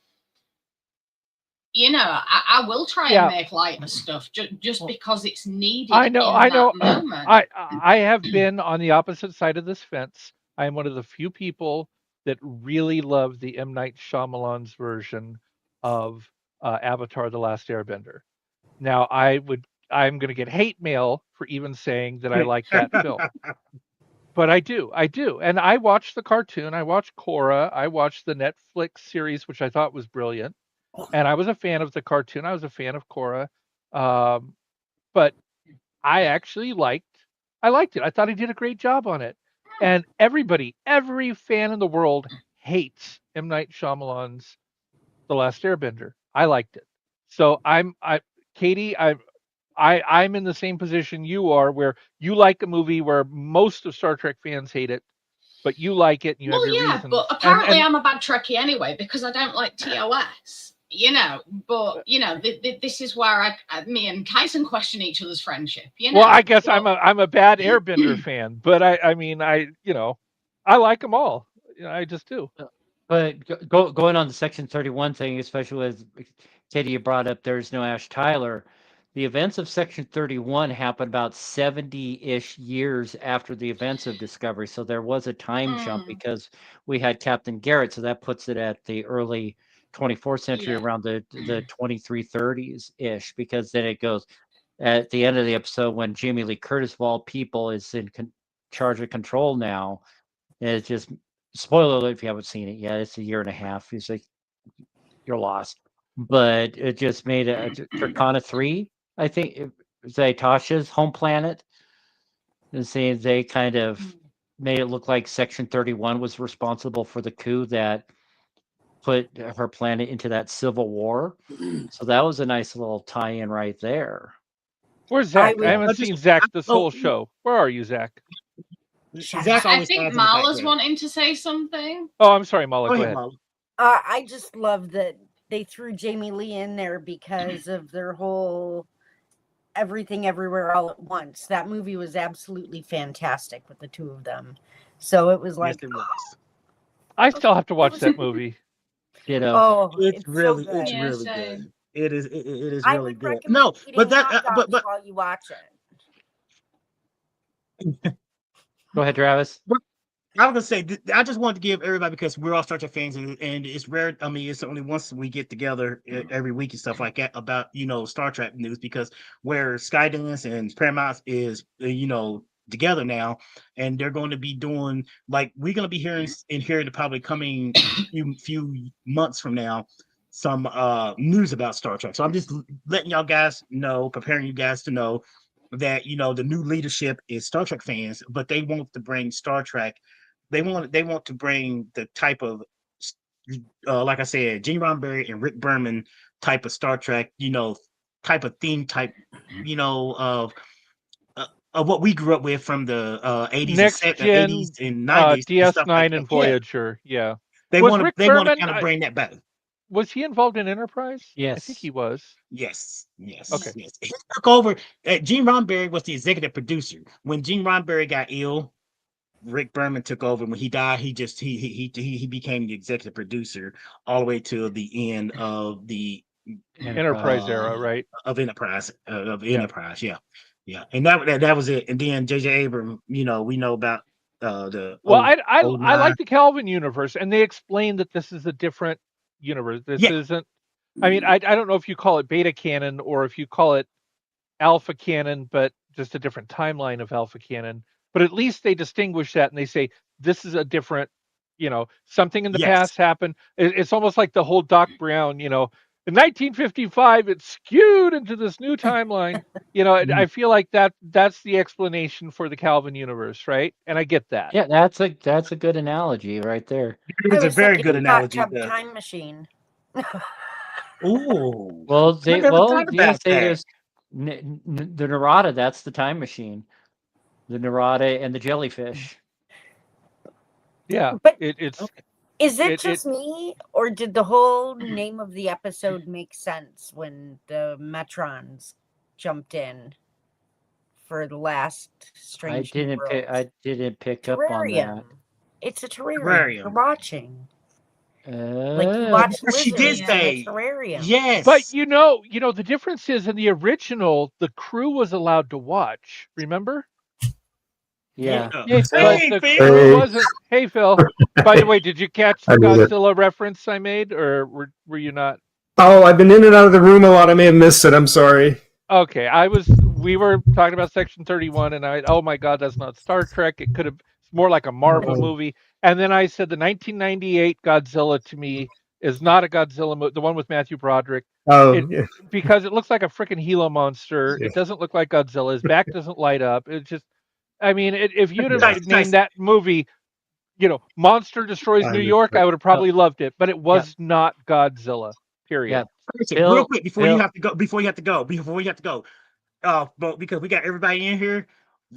You know, I will try and make light of stuff just because it's needed. I know. Moment. I have been on the opposite side of this fence. I am one of the few people that really love the M. Night Shyamalan's version of Avatar: The Last Airbender. Now, I'm going to get hate mail for even saying that I like that film. But I do. And I watched the cartoon. I watched Korra. I watched the Netflix series, which I thought was brilliant. And I was a fan of the cartoon. I was a fan of Korra. But I actually liked it. I thought he did a great job on it. And every fan in the world hates M. Night Shyamalan's The Last Airbender. I liked it. So Katie, I'm in the same position you are, where you like a movie where most of Star Trek fans hate it, but you like it and you have your reasons. But apparently I'm a bad Trekkie anyway, because I don't like TOS. You know, but you know, this is where me and Kyson question each other's friendship. You know, well, I guess I'm a bad Airbender fan, but I mean, I like them all. You know, I just do. But going on the Section 31 thing, especially with Katie, you brought up there's no Ash Tyler. The events of Section 31 happened about 70-ish years after the events of Discovery. So there was a time jump because we had Captain Garrett. So that puts it at the early 24th century, around the 2330s-ish, because then it goes at the end of the episode when Jamie Lee Curtis, of all people, is in charge of control now. And it's just, spoiler alert if you haven't seen it yet, it's a year and a half. He's like, you're lost. But it just made a Turkana 3, I think, it was Tasha's home planet. And saying they kind of made it look like Section 31 was responsible for the coup that put her planet into that civil war. So that was a nice little tie-in right there. Where's Zach? I haven't seen Zach this whole show. Where are you, Zach? I think Mala's wanting to say something. Oh, I'm sorry, Mala. Go ahead. I just love that they threw Jamie Lee in there because of their whole Everything Everywhere All at Once. That movie was absolutely fantastic with the two of them. So it was like, yes, it was. I still have to watch that movie. You know, oh, it's really, so good. it's really good. It is I really would good. recommend No, eating but that, hot dogs but while you watch it. Go ahead, Travis. I was gonna say I just wanted to give everybody, because we're all Star Trek fans, and it's rare. I mean, it's only once we get together every week and stuff like that about Star Trek news, because where Skydance and Paramount is together now, and they're going to be doing, like, we're going to be hearing in here in the probably coming few months from now some news about Star Trek. So I'm just letting y'all guys know, preparing you guys to know that the new leadership is Star Trek fans, but they want to bring Star Trek. They want to bring the type of, like I said, Gene Roddenberry and Rick Berman type of Star Trek, type of theme type, of what we grew up with from the 80s Next and gen, 80s and 90s and stuff DS9 like that. and Voyager. Yeah. They Was want Rick to Berman, kind of bring that back. was he involved in Enterprise? I think Yes. he was. Yes. Okay. Yes. He took over. Gene Roddenberry was the executive producer. When Gene Roddenberry got ill, Rick Berman took over. When he died, he became the executive producer all the way to the end of the Enterprise era, right? of Enterprise Yeah. Enterprise. Yeah. And that was it. And then J.J. Abrams, we know about the Well, I nine. like the Calvin universe, and they explained that this is a different universe. This Yeah. isn't. I mean, I don't know if you call it beta canon or if you call it alpha canon, but just a different timeline of alpha canon. But at least they distinguish that, and they say this is a different, something in the Yes. past happened. It's almost like the whole Doc Brown, in 1955 it skewed into this new timeline. I feel like that's the explanation for the Calvin universe, right? And I get that. Yeah, that's a good analogy right there. It was a very good thinking Hot analogy. Tub Time Machine. Ooh. Well, they never well thought yeah, about say that. there's the Narada. That's the time machine. The Narada and the jellyfish. Yeah, But it's Okay. is it it- just me, or did the whole name of the episode make sense when the Metrons jumped in for the last Strange New Worlds? I didn't pick up on that. Terrarium. It's a terrarium. Terrarium. You're watching. Like you watch She did lizards in a say, terrarium. yes. But the difference is in the original, the crew was allowed to watch. Remember? Yeah. But Hey, the Phil. crew wasn't. Hey, Phil. By the way, did you catch the I knew that. Godzilla reference I made, or were you not? Oh, I've been in and out of the room a lot. I may have missed it. I'm sorry. Okay, we were talking about Section 31, and oh my God, that's not Star Trek. It could have. It's more like a Marvel movie. And then I said the 1998 Godzilla to me is not a Godzilla movie. The one with Matthew Broderick. Yeah. Because it looks like a freaking Gila monster. Yeah. It doesn't look like Godzilla. His back doesn't light up. It just. I mean, if you'd have Nice. named that movie, Monster Destroys New York, I would have probably loved it. But it was not Godzilla. Period. Yeah. Real quick before you have to go. But because we got everybody in here,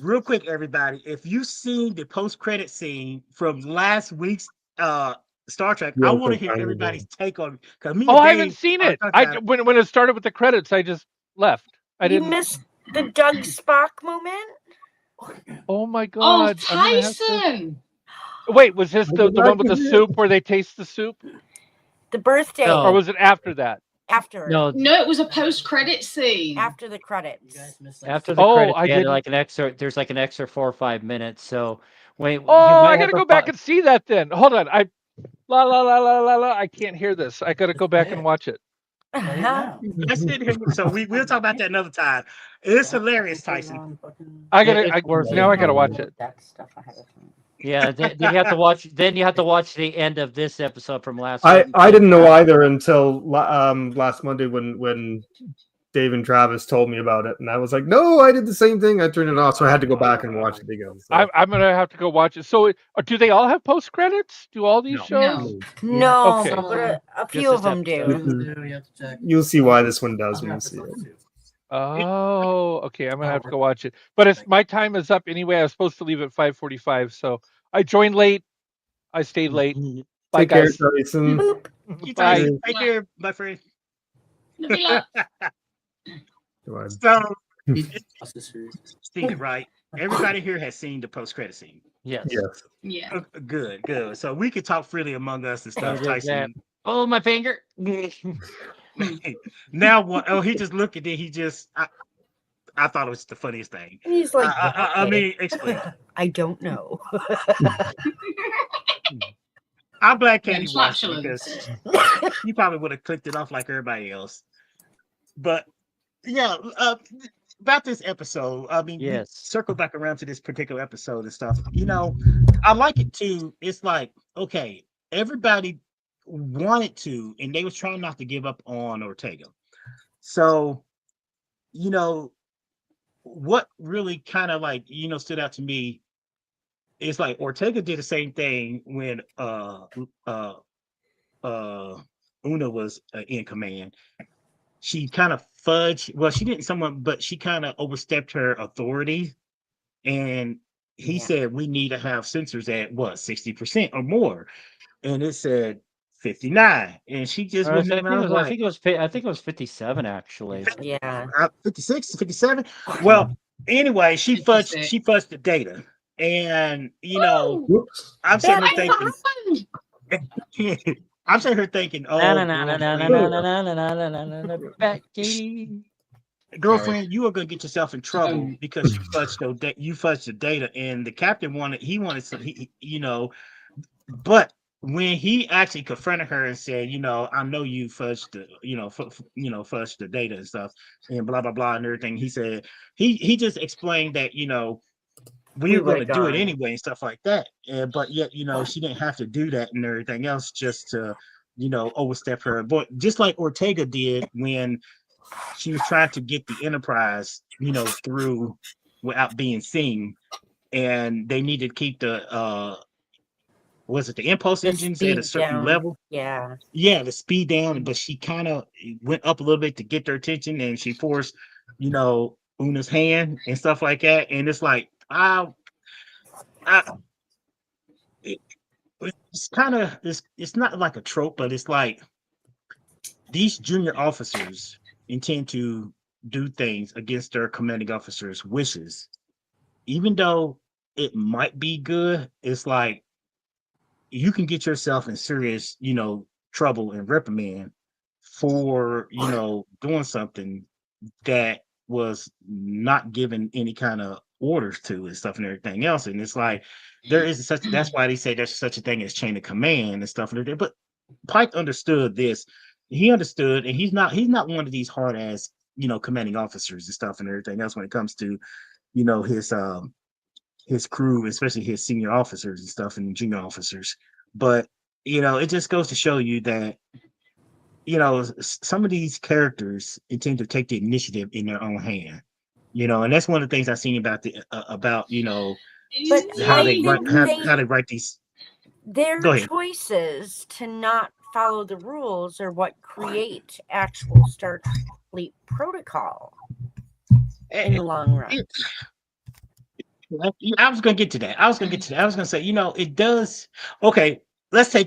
real quick, everybody, if you've seen the post-credit scene from last week's Star Trek, I want to hear everybody's take on. I haven't seen it. When it started with the credits, I just left. You missed the Doug Spock moment. Oh my Oh, God! Tyson! Wait, was this the one with the soup where they taste the soup, The birthday. No. or was it after that? After. No, No, it was a post-credit scene. After the credits. after the credits, they had like an extra. There's like an extra 4 or 5 minutes. So wait. I gotta go back and see that then. Hold on. I can't hear this. I gotta go back and watch it. So we'll talk about that another time. It's hilarious, Tyson. I gotta watch it. That stuff I have. Yeah, then you have to watch. Then you have to watch the end of this episode from last. I week. didn't know either until last Monday when Dave and Travis told me about it, and I was like, no, I did the same thing. I turned it off, so I had to go back and watch it again. So. I'm gonna have to go watch it. So, do they all have post credits? Do all these shows? No, Okay. but a few of them do. You'll see why this one does when you see it. Oh, okay. I'm gonna have to go watch it. But my time is up anyway. I was supposed to leave at 5:45, so I joined late. I stayed late. Bye, Take care, guys. Tyson. Bye. Take care, my friend. Goodbye. So, Steve, right? Everybody here has seen the post-credit scene. Yes. Yes. Yeah. Good. So we can talk freely among us and stuff. Tyson. Oh, my finger. Now what? Oh, he just looked at it. I thought it was the funniest thing. And he's like, I mean, explain. I don't know. I'm glad Katie Yeah, watched it flatulence. because you probably would have clicked it off like everybody else. But yeah, about this episode, I mean, we Yes. circle back around to this particular episode and stuff. You know, I like it too. It's like, okay, everybody wanted to, and they was trying not to give up on Ortega. So, you know, what really kind of like, stood out to me is like Ortega did the same thing when Una was in command. She kind of fudged. Well, she didn't someone, but she kind of overstepped her authority. And he Yeah. said we need to have sensors at what 60% or more, and it said 59, and she just I went think, their mouth I like think it was 57 actually. Yeah. 56, 57. Well, anyway, she fudged 56. the data, and Woo! Whoops. I'm sitting Wait, here what thinking, happened? I'm sitting here thinking, Na oh, na na na na na girlfriend, na na na na na na na na back Katie. girlfriend, you are gonna get yourself in trouble Um, because you fudged the data, and the captain wanted some, but when he actually confronted her and said, I know you fudged the, fudged the data and stuff, and blah blah blah and everything, he said he just explained that we were going to would've do it gone. anyway and stuff like that, but yet she didn't have to do that and everything else just to overstep her. But just like Ortega did when she was trying to get the Enterprise through without being seen, and they needed to keep the was it the impulse The engines at a speed certain down. level? Yeah. Yeah, the speed down, but she kind of went up a little bit to get their attention, and she forced, Una's hand and stuff like that. And it's like, I it, it's kind of it's not like a trope, but it's like these junior officers intend to do things against their commanding officers' wishes, even though it might be good. It's like you can get yourself in serious, trouble and reprimand for, doing something that was not given any kind of orders to and stuff and everything else. And it's like there is that's why they say there's such a thing as chain of command and stuff and everything. But Pike understood this. He understood, and he's not one of these hard ass, commanding officers and stuff and everything else when it comes to, his crew, especially his senior officers and stuff and junior officers. But it just goes to show you that some of these characters intend to take the initiative in their own hand. And that's one of the things I've seen about But how I they write think how they write these. their Go ahead. choices to not follow the rules are what create actual Starfleet protocol in the long run. I was going to get to that. I was going to say, it does. Okay, let's go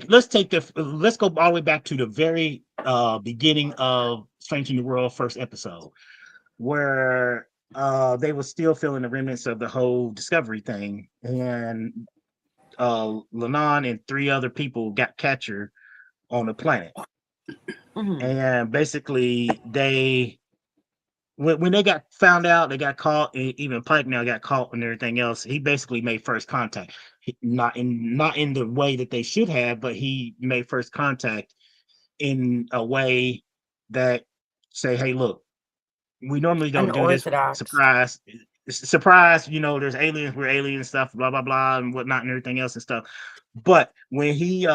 all the way back to the very beginning of Strange New World first episode, where they were still feeling the remnants of the whole Discovery thing, and Lennon and 3 other people got captured on the planet, and basically when they got found out, they got caught. Even Pike now got caught and everything else. He basically made first contact, not in the way that they should have, but he made first contact in a way that say, "Hey, look, we normally don't do this. Unorthodox. Surprise! There's aliens. We're alien stuff. Blah blah blah and whatnot and everything else and stuff." But when he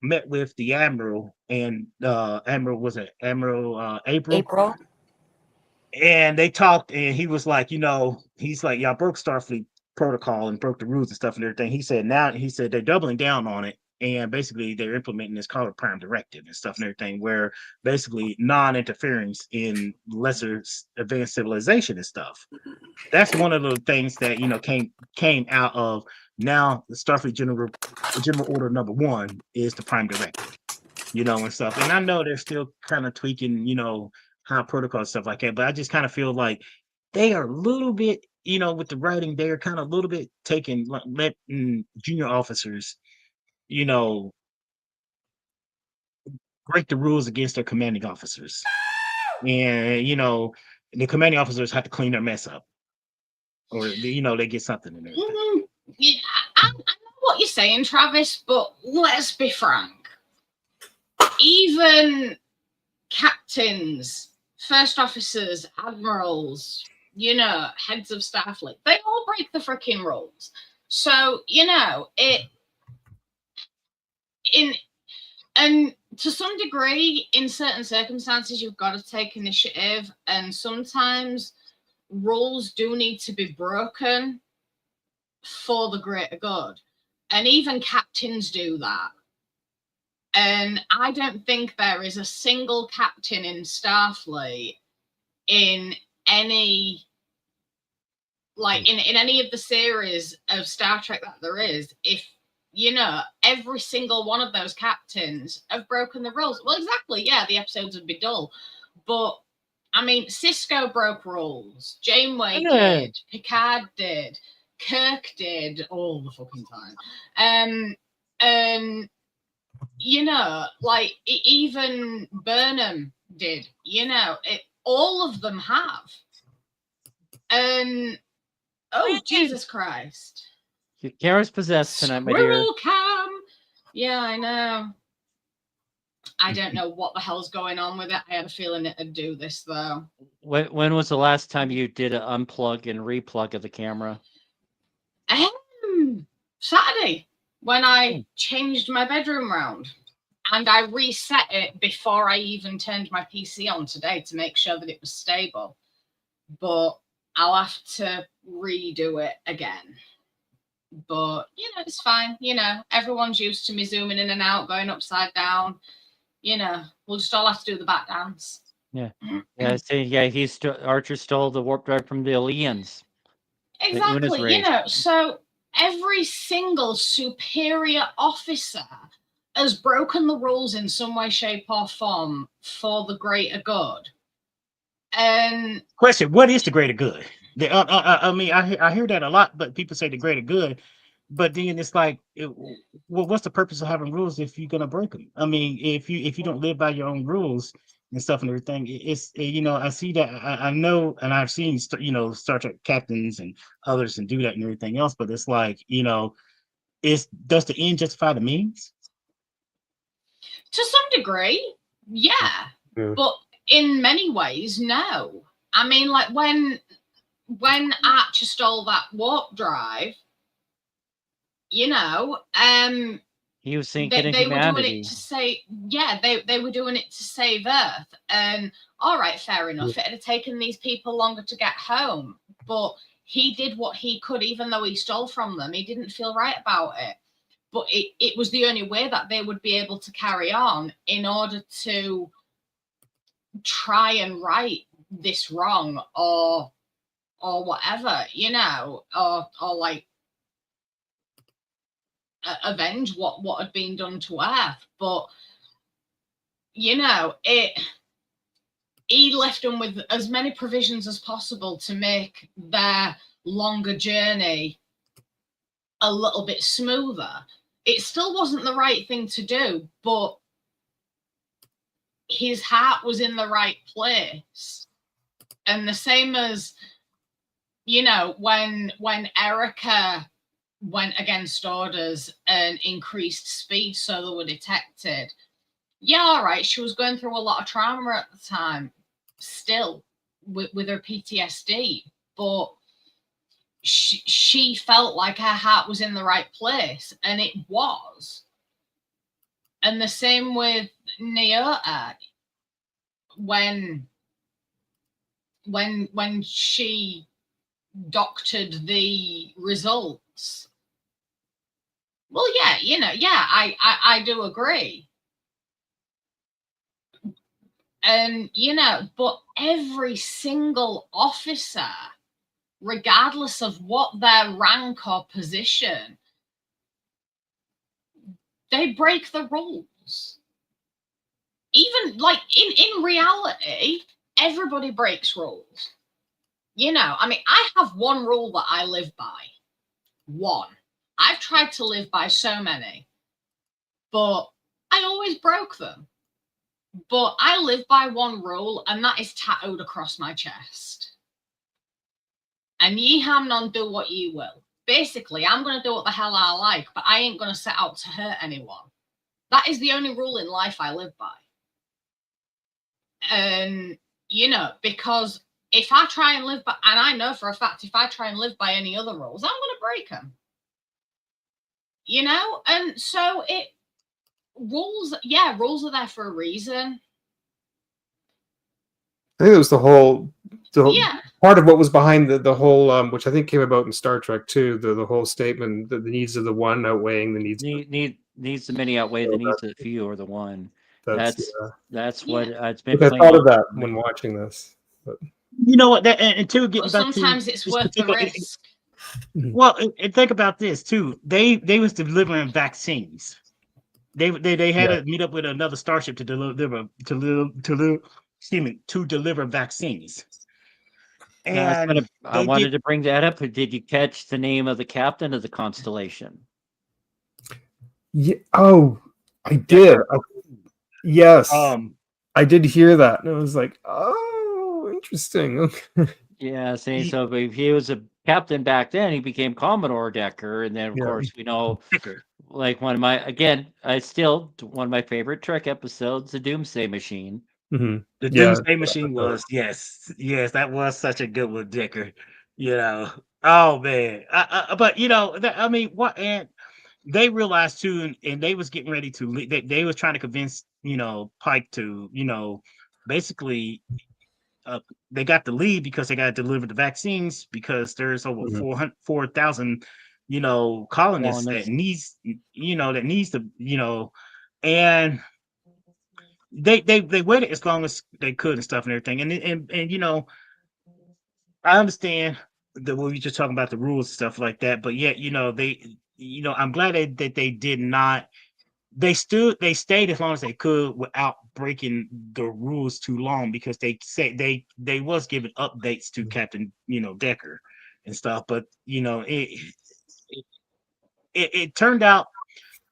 met with the Admiral and Admiral April. And they talked, and he was like, he's like, y'all broke Starfleet protocol and broke the rules and stuff and everything. He said they're doubling down on it, and basically they're implementing this called Prime Directive and stuff and everything, where basically non-interference in lesser advanced civilization and stuff. That's one of the things that came out of now the Starfleet General Order number 1 is the Prime Directive, and stuff. And I know they're still kind of tweaking, how protocol and stuff like that, but I just kind of feel like they are a little bit, with the writing, they're kind of a little bit letting junior officers, break the rules against their commanding officers. And the commanding officers have to clean their mess up, or they get something in there. Yeah, I know what you're saying, Travis, but let's be frank. Even captains, first officers, admirals, heads of staff, like they all break the freaking rules. So and to some degree, in certain circumstances, you've got to take initiative, and sometimes rules do need to be broken for the greater good, and even captains do that. And I don't think there is a single captain in Starfleet in any in any of the series of Star Trek that there is, if every single one of those captains have broken the rules. Well, exactly, yeah, the episodes would be dull. But I mean, Cisco broke rules, Janeway did, Picard did, Kirk did all the fucking time. And even Burnham did, all of them have. And Jesus Christ. Your camera's possessed tonight, my dear. Squirrel cam. Yeah, I know. I don't know what the hell's going on with it. I had a feeling it'd do this though. When was the last time you did an unplug and replug of the camera? Saturday, when I changed my bedroom round. And I reset it before I even turned my PC on today to make sure that it was stable. But I'll have to redo it again. But, it's fine. Everyone's used to me zooming in and out, going upside down. We'll just all have to do the back dance. Yeah. Archer stole the warp drive from the aliens. Exactly. So every single superior officer has broken the rules in some way, shape, or form for the greater good. And question: what is the greater good? I mean, I hear that a lot, but people say the greater good. But then it's like, what's the purpose of having rules if you're gonna break them? I mean, if you don't live by your own rules and stuff and everything, it's I see that. I know, and I've seen Star Trek captains and others and do that and everything else. But it's like, does the end justify the means? To some degree, yeah. But in many ways, no. I mean, like when Archer stole that warp drive, he was thinking of humanity. Were doing it to say, they were doing it to save Earth. And all right, fair enough. It had taken these people longer to get home, but he did what he could, even though he stole from them. He didn't feel right about it. But it was the only way that they would be able to carry on in order to try and right this wrong or whatever, or like avenge what had been done to Earth. But he left them with as many provisions as possible to make their longer journey a little bit smoother. It still wasn't the right thing to do, but his heart was in the right place. And the same as, when Erica went against orders and increased speed so they were detected. Yeah, all right, she was going through a lot of trauma at the time, still, with her PTSD, but she felt like her heart was in the right place, and it was. And the same with Nyota, when she doctored the results. Well, I do agree. And, but every single officer, regardless of what their rank or position, they break the rules. Even like in reality, everybody breaks rules. I mean, I have one rule that I live by. One. I've tried to live by so many, but I always broke them. But I live by one rule, and that is tattooed across my chest. And ye have none do what ye will. Basically, I'm going to do what the hell I like, but I ain't going to set out to hurt anyone. That is the only rule in life I live by. And, you know, because if I try and live by, and I know for a fact, if I try and live by any other rules, I'm going to break them. You know? And so rules are there for a reason. I think it was the whole Yeah. part of what was behind the whole, which I think came about in Star Trek too. The whole statement that the needs of the one outweighing the needs. Needs the many outweigh the needs of the few or the one. That's what it's been. I thought of that when watching this. But. You know what? That and to get But back sometimes to it's worth the risk. Well, and think about this too. They was delivering vaccines. They had to meet up with another starship to deliver vaccines. And I wanted to bring that up. Did you catch the name of the captain of the constellation? Yeah. Oh, I did. Yes. I did hear that, and I was like, "Oh, interesting." Yeah, so if he was a captain back then, he became Commodore Decker, and then of course we know, like one of my favorite Trek episodes, the Doomsday Machine. Mm-hmm. The Doomsday Machine was yes, that was such a good one, Decker. You know, oh man, but you know, I mean, what and. They realized too, and they was getting ready to. They was trying to convince Pike to basically they got the lead because they got to deliver the vaccines because there's over 4,000 colonists that needs to and they waited as long as they could and stuff and everything and I understand that we just talking about the rules and stuff like that, but yet I'm glad that they did not. They stayed as long as they could without breaking the rules too long because they say they was giving updates to Captain Decker and stuff, but it turned out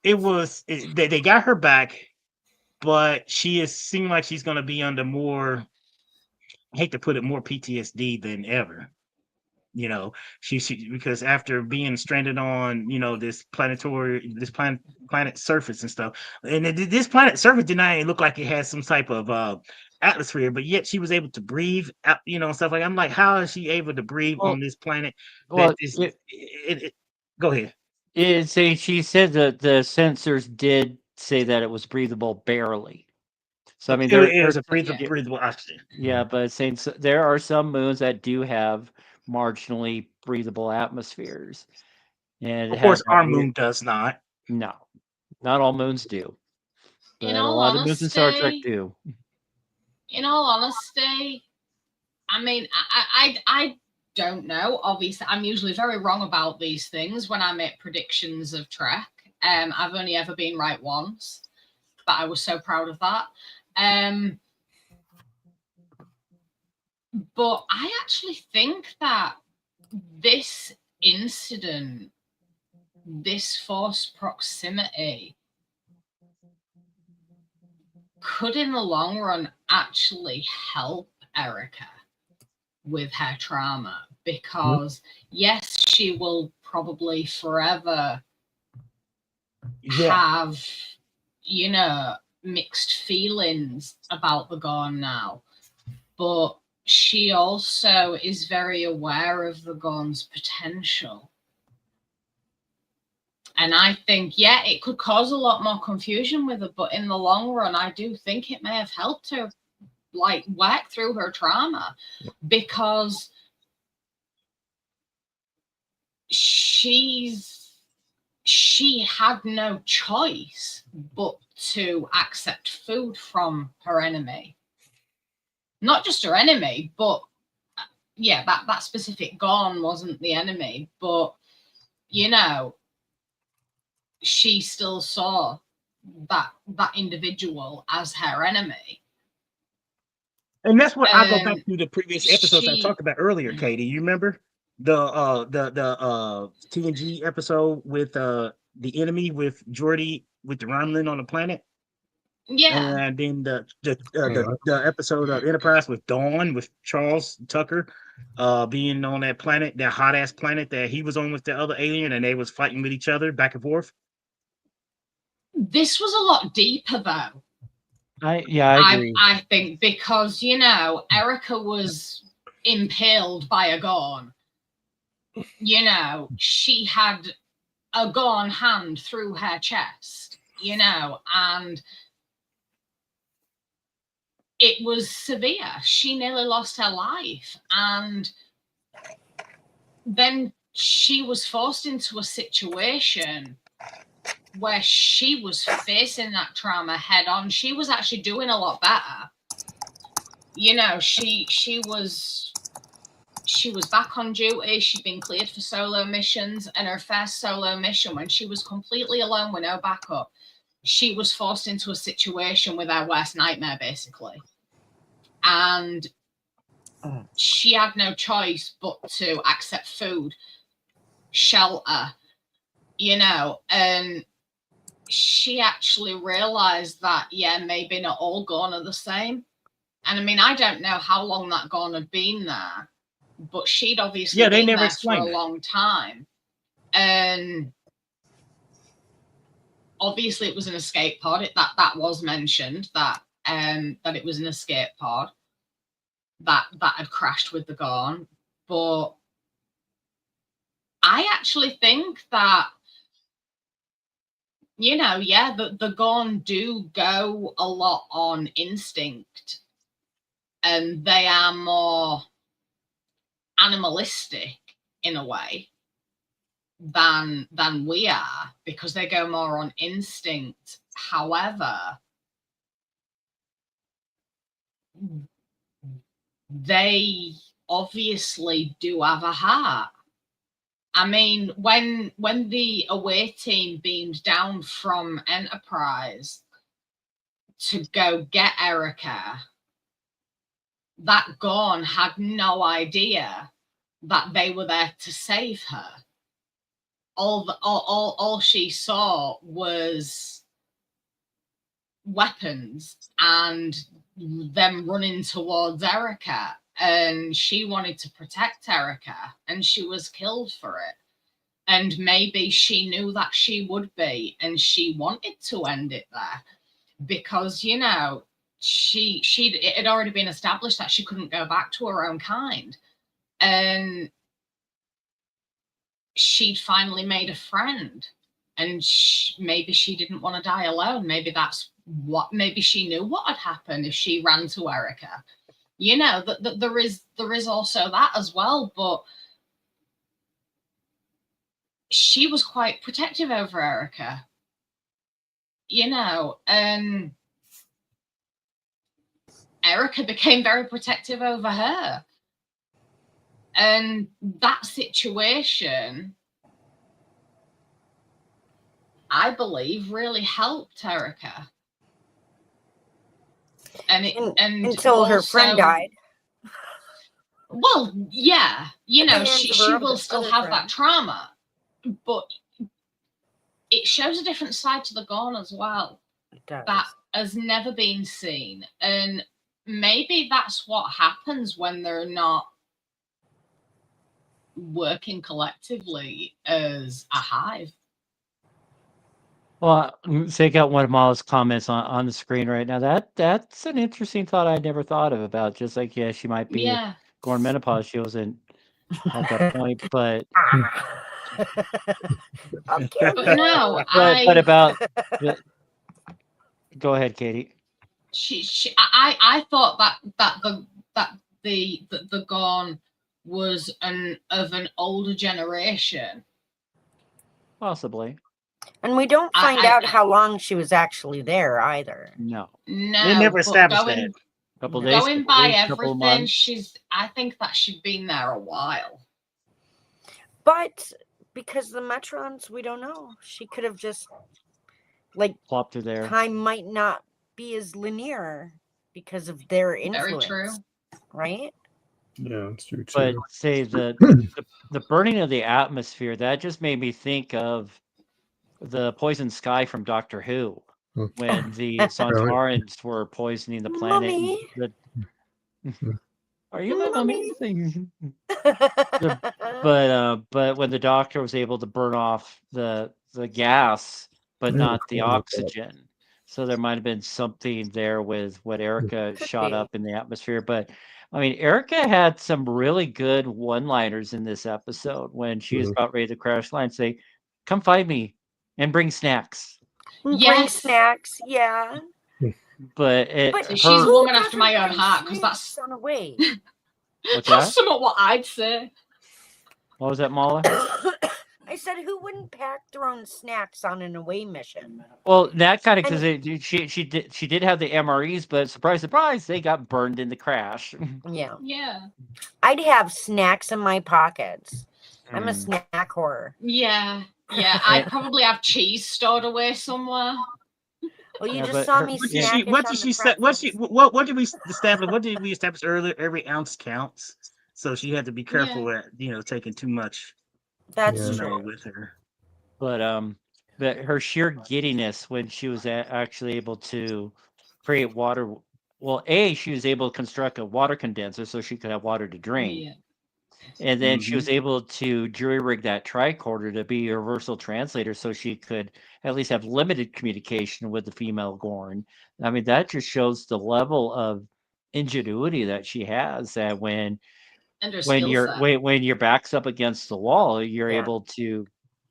they got her back, but seemed like she's going to be under more. I hate to put it, more PTSD than ever. She because after being stranded on this planet surface and stuff, and this planet surface did not look like it had some type of atmosphere, but yet she was able to breathe out, stuff like. I'm like, how is she able to breathe on this planet? Well, go ahead. She said that the sensors did say that it was breathable barely. So I mean, it was a breathable oxygen. Yeah, but saying there are some moons that do have marginally breathable atmospheres, and of course, our moon does not. No, not all moons do, but a lot of moons in Star Trek do. In all honesty, I mean, I don't know. Obviously, I'm usually very wrong about these things when I make predictions of Trek. I've only ever been right once, but I was so proud of that. But I actually think that this incident, this force proximity, could in the long run actually help Erica with her trauma, because yes, she will probably forever have mixed feelings about the Gorn now, but she also is very aware of the Gorn's potential. And I think, it could cause a lot more confusion with her, but in the long run, I do think it may have helped her work through her trauma, because she had no choice but to accept food from her enemy. Not just her enemy, but that specific Gorn wasn't the enemy, but she still saw that individual as her enemy. And that's what I go back to the previous episodes I talked about earlier, Katie. You remember the TNG episode with the enemy with Geordi with the Romulan on the planet? Yeah. And then the episode of Enterprise with Dawn with Charles Tucker, being on that planet, that hot ass planet that he was on with the other alien, and they was fighting with each other back and forth. This was a lot deeper though. I agree. I think because Erica was impaled by a Gorn. She had a Gorn hand through her chest. And it was severe. She nearly lost her life, and then she was forced into a situation where she was facing that trauma head on. She was actually doing a lot better. She was back on duty. She'd been cleared for solo missions, and her first solo mission, when she was completely alone with no backup, she was forced into a situation with her worst nightmare, basically. And she had no choice but to accept food, shelter, and she actually realized that, maybe not all Gorn are the same. And I mean, I don't know how long that Gorn had been there, but she'd obviously been there for a long time. And obviously it was an escape pod. That was mentioned, that it was an escape pod that had crashed with the Gorn. But I actually think that the Gorn do go a lot on instinct, and they are more animalistic in a way than we are, because they go more on instinct. However, they obviously do have a heart. I mean, when the away team beamed down from Enterprise to go get Erica, that Gorn had no idea that they were there to save her. All she saw was weapons and them running towards Erica, and she wanted to protect Erica, and she was killed for it. And maybe she knew that she would be, and she wanted to end it there, because it had already been established that she couldn't go back to her own kind, and she'd finally made a friend, and maybe she didn't want to die alone. Maybe she knew what had happened if she ran to Erica. There is also that as well, but she was quite protective over Erica, and Erica became very protective over her. And that situation, I believe, really helped Erica. Until her friend died. Well, yeah, she will still have that trauma, but it shows a different side to the Gorn as well. That has never been seen. And maybe that's what happens when they're not working collectively as a hive. Well, take out one of Mala's comments on the screen right now. That's an interesting thought I never thought of, about just like, she might be Gorn menopause. She wasn't at that point, but but no, but about go ahead, Katie. I thought that the Gorn was of an older generation, possibly. And we don't find out how long she was actually there either. No, they never established that. Couple days, going by couple everything, months. I think that she'd been there a while. But because the Metrons, we don't know. She could have just plopped her there. Time might not be as linear because of their influence. Very true. Right? Yeah, it's true too. But say the burning of the atmosphere, that just made me think of the poison sky from Doctor Who. when the Santarans were poisoning the planet. Mummy. Are you my mummy? But But when the doctor was able to burn off the gas, but not the oxygen, so there might have been something there with what Erica Could shot be. up in the atmosphere. But I mean, Erica had some really good one-liners in this episode when she was about ready to crash land. Say, "Come find me and bring snacks." bring Yes. snacks, yeah. But So she's a her woman after doesn't my own bring heart, because snacks that's on a way. what's that's that? somewhat what I'd say. What was that, Mala? I said, who wouldn't pack their own snacks on an away mission? Well, that kind of And- because she did have the MREs, but surprise, they got burned in the crash. Yeah. Yeah. I'd have snacks in my pockets. I'm a Mm. snack whore. Yeah. Yeah. I'd probably have cheese stored away somewhere. Well, you Yeah, just but saw her- me What did snack she? it What on did the she say? pretzels. What did we establish? What did we establish earlier? Every ounce counts. So she had to be careful at taking too much. That's Yeah. true. With her. But her sheer giddiness when she was actually able to create water. Well, she was able to construct a water condenser so she could have water to drink. Yeah. And then she was able to jury rig that tricorder to be a universal translator so she could at least have limited communication with the female Gorn. I mean, that just shows the level of ingenuity that she has, that when And her skill set. when your back's up against the wall, you're Yeah. able to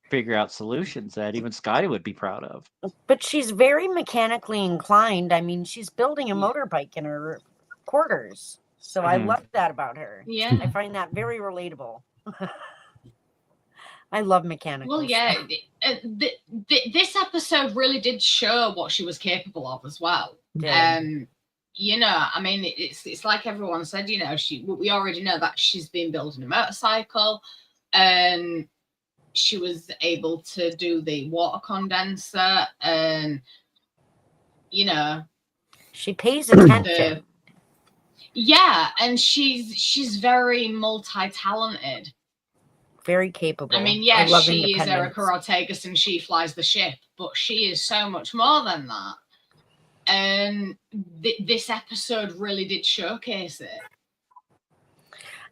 figure out solutions that even Scotty would be proud of. But she's very mechanically inclined. I mean, she's building a motorbike in her quarters. So I Mhm. love that about her. I Yeah. find that very relatable. I love mechanical Well, yeah. stuff. This episode really did show what she was capable of as well. Did. I mean, it's like everyone said. We already know that she's been building a motorcycle, and she was able to do the water condenser, and She pays attention. and she's very multi-talented. Very capable. I mean, I love she is independence. Erica Ortegas and she flies the ship, but she is so much more than that. And this episode really did showcase it.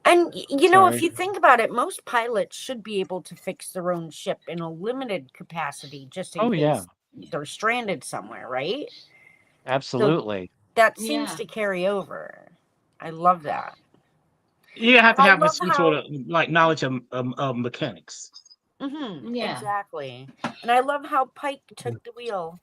And you know, if Sorry. you think about it, most pilots should be able to fix their own ship in a limited capacity, just in Oh, case yeah. they're stranded somewhere, right? Absolutely. That seems Yeah. to carry over. I love that. You have to I have love some how- sort of knowledge of mechanics. Yeah. Exactly. And I love how Pike took the wheel.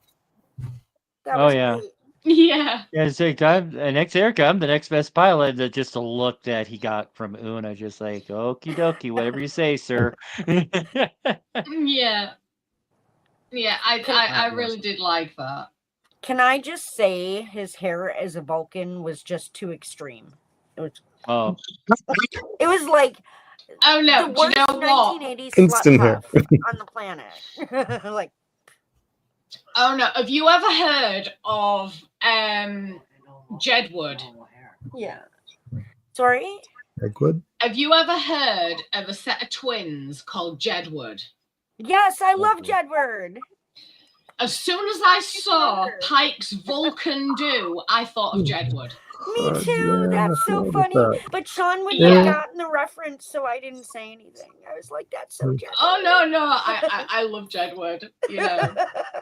That Oh, was yeah. great. Yeah. Yeah, so next Erica, I'm the next best pilot. That just a look that he got from Una, just like, okie dokie, whatever you say, sir. Yeah. Yeah, I really did like that. Can I just say his hair as a Vulcan was just too extreme? Oh, It was like Oh no, the do you worst know what? 1980s Instant slut hair. puff on the planet. Like, Oh no, have you ever heard of Jedward? yeah. Sorry? Eggwood? Have you ever heard of a set of twins called Jedward? Yes, I love Jedward. As soon as I saw Pike's Vulcan do, I thought of Jedward. Me too. Yeah, That's so what was funny. that? But Sean wouldn't Yeah. have gotten the reference, so I didn't say anything. I was like, that's so Jedward. Oh no, I love Jedward.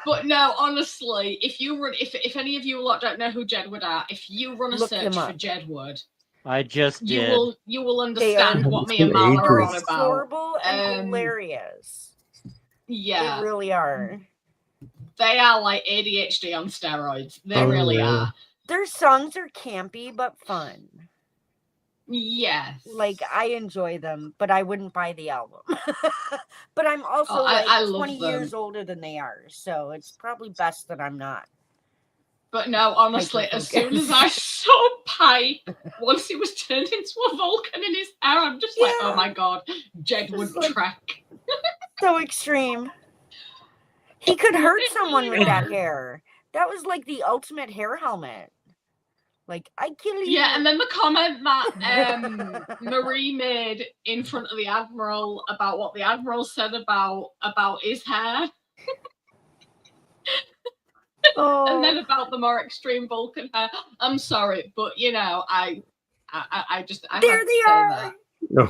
But no, honestly, if any of you lot don't know who Jedward are, if you run a Look search them for up. Jedward, I just you did. will understand are- what me and Mama They're are on about. Adorable and Um, hilarious. Yeah, They really are. they are like ADHD on steroids. They Oh, really yeah. are. Their songs are campy but fun. Yes. Like, I enjoy them, but I wouldn't buy the album. But I'm also Oh, like I love 20 them. years older than they are, so it's probably best that I'm not. But no, honestly, as soon as I saw Pike, once he was turned into a Vulcan in his hair, I'm just like, Yeah. oh my god, Jedward Just like- Trek. So extreme. He could hurt someone with that hair. That was like the ultimate hair helmet. Like, I kill you. Yeah, and then the comment that Marie made in front of the Admiral about what the Admiral said about his hair. And then about the more extreme Vulcan hair. I'm sorry, but I just I There had to they say are. that. No.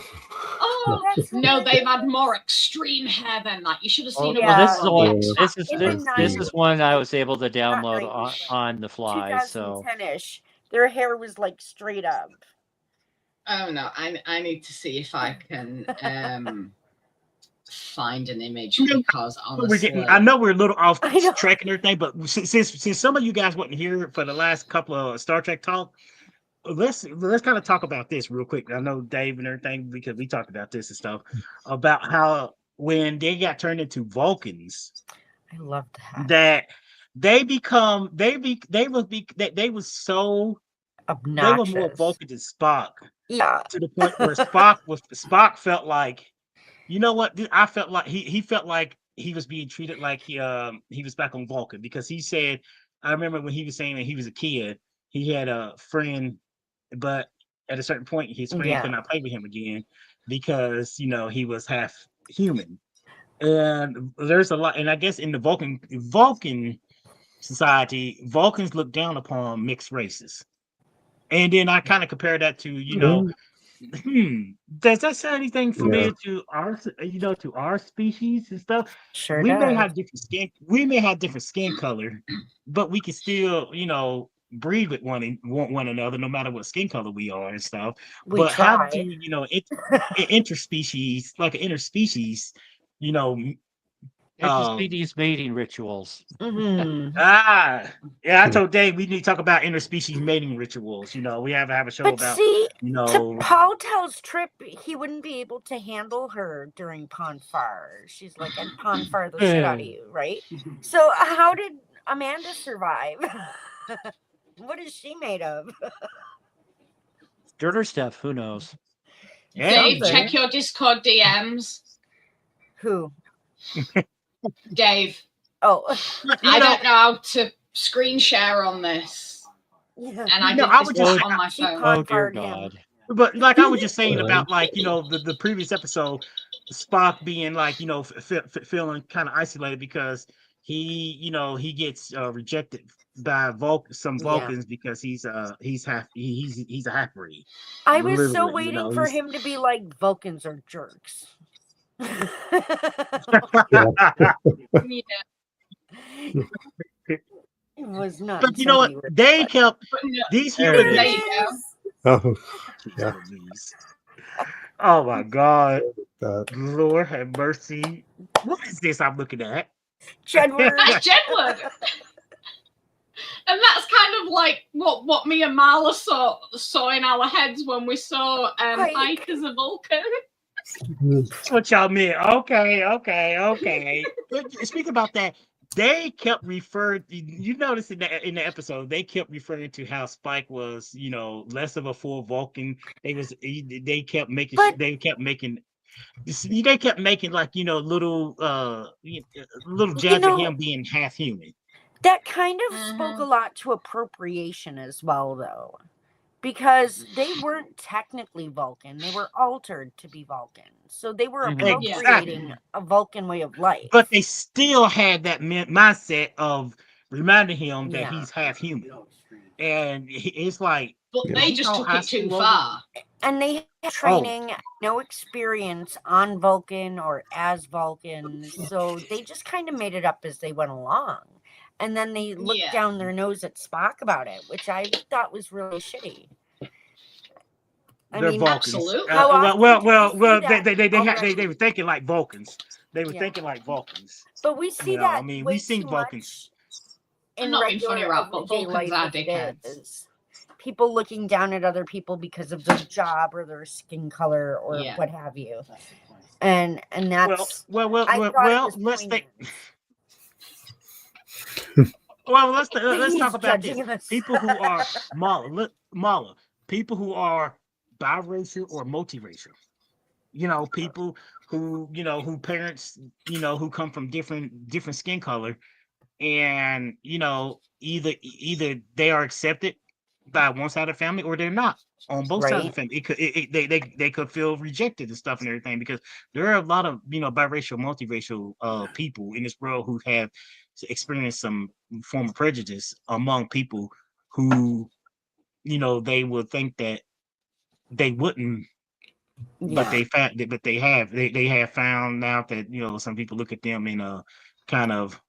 Oh That's no, hilarious. they've had more extreme hair than that. You should have seen them yeah. Well, this is on one. the Yeah. X This is Factor. In the this 90s, one I was able to not download 90s, but on the fly. So 2010-ish. Their hair was like straight up. Oh no, I need to see if I can find an image because honestly, I know we're a little off I know. track and everything, but since some of you guys wasn't here for the last couple of Star Trek talk, let's kind of talk about this real quick. I know Dave and everything, because we talked about this and stuff about how when they got turned into Vulcans, I love that. that they was so they were more Obnoxious. Vulcan than Spock, Yeah. to the point where Spock felt like, you know what? I felt like he felt like he was being treated like he was back on Vulcan, because he said, I remember when he was saying that he was a kid, he had a friend, but at a certain point his friend could not play with him again because he was half human. And there's a lot, and I guess in the Vulcan society, Vulcans look down upon mixed races. And then I kind of compare that to, does that say anything familiar to our species and stuff? Sure We may does. have different skin color, but we can still, breed with one another, no matter what skin color we are and stuff. We But how try. do interspecies, like an interspecies, interspecies mating rituals. Mhm. yeah, I told Dave we need to talk about interspecies mating rituals. We have to have a show But about, see, to Paul tells Trip he wouldn't be able to handle her during Ponfar. She's like, and Ponfar the shit out of you, right? So how did Amanda survive? What is she made of? Dirt or stuff, who knows? Dave, Something. check your Discord DMs. Who? Dave. Oh, I don't know how to screen share on this. yeah. And I No, did I this would just just- on my She phone. Oh dear Ponfar'd him. God. But like I was just saying about, like, the previous episode, Spock being like, feeling kind of isolated because he gets rejected by some Vulcans because he's a half breed. I was so Literally, waiting for him to be like, Vulcans are jerks. It was not. But you know what? They kept these There humans. it There you go. Oh, yeah. Oh my God, That. Lord have mercy! What is this I'm looking at? Jedward. That's Jedward. And that's kind of like what me and Marla saw in our heads when we saw Pike as a Vulcan. That's what y'all meant. Okay. Speaking about that, they kept referring. You notice in the episode, they kept referring to how Spike was, less of a full Vulcan. They kept making. They kept making like little jabs at him being half human. That kind of spoke a lot to appropriation as well, though, because they weren't technically Vulcan; they were altered to be Vulcan, so they were appropriating a Vulcan way of life. But they still had that mindset of reminding him that he's half human, and it's like. But they just took it too far. And they had training, no experience on Vulcan or as Vulcan, so they just kind of made it up as they went along. And then they looked down their nose at Spock about it, which I thought was really shitty. I They're mean, Vulcans. Absolutely. They were thinking like Vulcans. They were thinking like Vulcans. But we see that. I mean, we seen Vulcans. In not being funny, regular Rob, but everyday Vulcans are life, dickheads. people looking down at other people because of their job or their skin color or what have you. And that's let's think. Well, let's talk about this. People who are Mala, people who are biracial or multiracial. People who who parents who come from different skin color, and either they are accepted by one side of the family or they're not on both sides of the family. They could feel rejected and stuff and everything, because there are a lot of biracial, multiracial people in this world who have experience some form of prejudice among people who, they would think that they wouldn't, but Yeah. they have found out that some people look at them in a kind of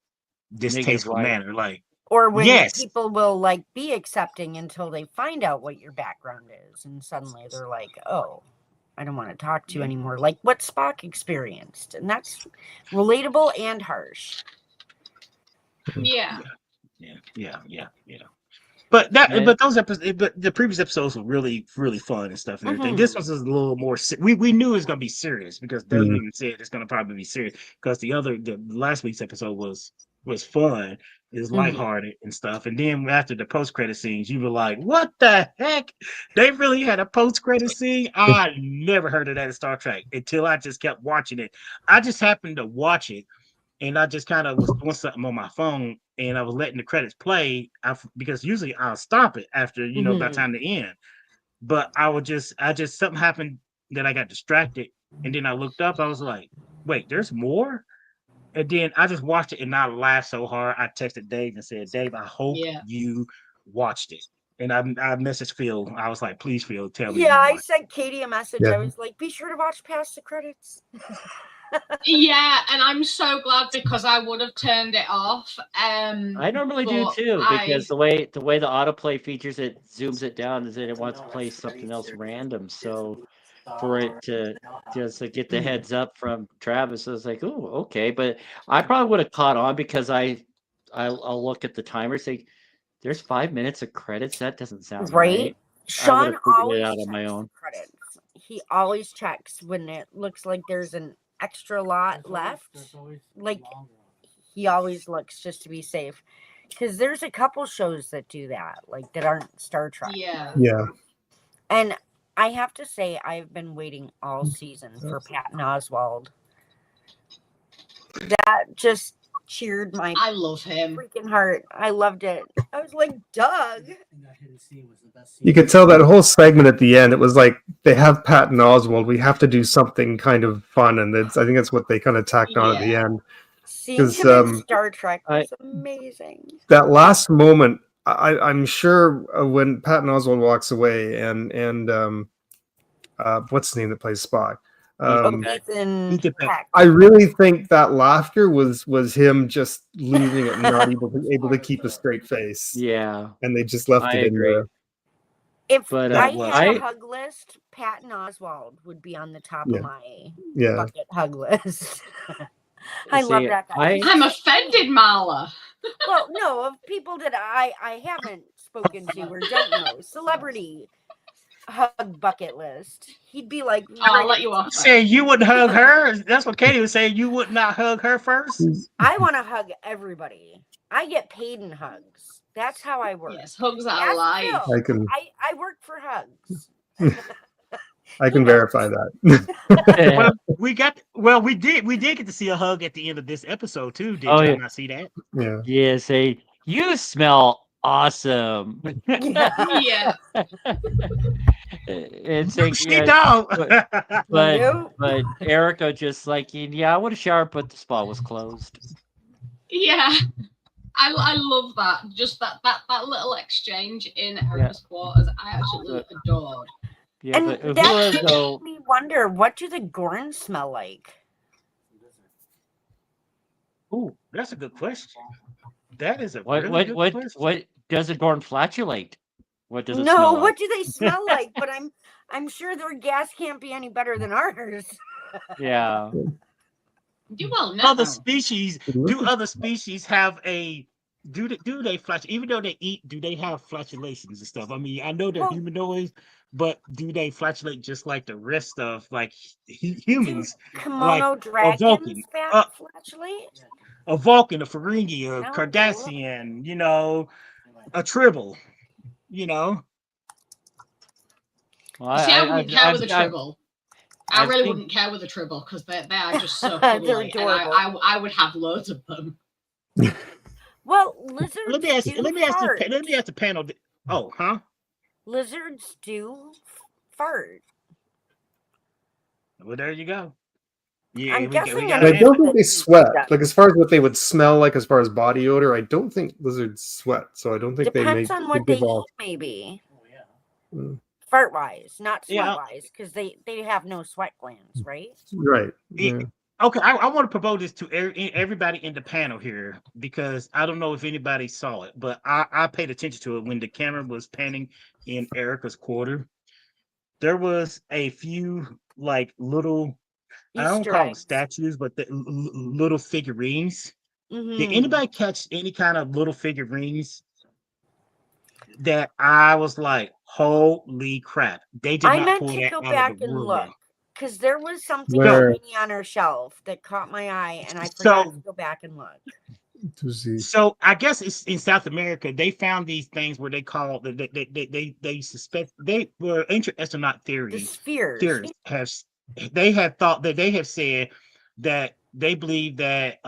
distasteful light. manner, like. Or when Yes. people will like be accepting until they find out what your background is, and suddenly they're like, "Oh, I don't want to talk to you anymore." Like what Spock experienced, and that's relatable and harsh. Yeah. But those episodes, but the previous episodes were really, really fun and stuff and everything. This was a little more. We knew it was gonna be serious because Dave even said it's gonna probably be serious because the last week's episode was fun, is lighthearted and stuff. And then after the post credit scenes, you were like, "What the heck? They really had a post credit scene?" I never heard of that in Star Trek until I just kept watching it. I just happened to watch it. And I just kind of was doing something on my phone, and I was letting the credits play because usually I'll stop it after by time to end. But I just something happened that I got distracted, and then I looked up. I was like, "Wait, there's more!" And then I just watched it, and I laughed so hard. I texted Dave and said, "Dave, I hope you watched it." And I messaged Phil. I was like, "Please, Phil, tell me." Yeah, I sent Katie a message. Yeah. I was like, "Be sure to watch past the credits." Yeah, and I'm so glad because I would have turned it off. I normally do too, because the way the autoplay features it zooms it down is that it wants to play something else random. So for it to just get the heads up from Travis, I was like, "Oh, okay." But I probably would have caught on because I'll look at the timer, say, "There's 5 minutes of credits. That doesn't sound right." Sean always it out checks on my own. the credits. He always checks when it looks like there's an extra lot left. Like he always looks just to be safe, because there's a couple shows that do that, like that aren't Star Trek. Yeah. And I have to say, I've been waiting all season for Patton Oswalt. That just cheered my I love him. freaking heart. I loved it. I was like, Doug. You could tell that whole segment at the end. It was like they have Patton Oswalt. We have to do something kind of fun, and I think that's what they kind of tacked on at the end. Seeing him in Star Trek was amazing. That last moment, I'm sure when Patton Oswalt walks away, and what's the name that plays Spock? Ethan Peck. I really think that laughter was him just losing it and not able to keep a straight face. Yeah. And they just left it in there. If I had a hug list, Patton Oswalt would be on the top of my bucket hug list. I love that guy. I'm offended, Marla. Well, no, of people that I haven't spoken to or don't know. Celebrity hug bucket list. He'd be like, I'll let you off. Say you wouldn't hug her. That's what Katie was saying. You would not hug her first. I want to hug everybody. I get paid in hugs. That's how I work. Yes, hugs are life. I work for hugs. I can verify that. we did get to see a hug at the end of this episode too. Did you not see that? Yeah. Yeah. Say you smell awesome. Yeah. It's like, she don't. But Erica just like, I would have showered, but the spa was closed. Yeah. I love that. Just that little exchange in Erica's quarters. I absolutely adored. Yeah, and but that made me wonder, what do the Gorns smell like? Ooh, that's a good question. That is a what does a Gorn flatulate? What does it No, smell what like? do they smell like? But I'm sure their gas can't be any better than ours. Yeah. You won't know. Do other species have a do they flatulate? Even though they eat, do they have flatulations and stuff? I mean, I know they're humanoids, but do they flatulate just like the rest of like humans? Kimono dragons flatulate? A Vulcan, a Ferengi, a Cardassian, a Tribble, Well, I wouldn't care with a Tribble. I really wouldn't care with a Tribble because they are just so cuddly, and I would have loads of them. Well, lizards. Let me ask the panel. Oh, huh? Lizards do fart. Well, there you go. Yeah, I'm we got guessing And I I'm don't think they that- sweat. Like as far as what they would smell like, as far as body odor, I don't think lizards sweat. So I don't think depends they on what give they off. eat, maybe. Mm, Fart wise, not sweat Yeah. wise, because they have no sweat glands, right? right. It- Yeah. Okay, I want to propose this to everybody in the panel here because I don't know if anybody saw it, but I paid attention to it when the camera was panning in Erica's quarter. There was a few like little, I don't Easter call them eggs. statues, but the little figurines. Did Mhm. anybody catch any kind of little figurines that I was like, holy crap? They did I not meant pull to that go out of back the and woodwork. look because there was something Where shiny on her shelf that caught my eye, and I So- forgot to go back and look. to see. So I guess it's in South America. They found these things where they call they suspect they were ancient astronaut The theory spheres. theorists have they have thought that they have said that they believe that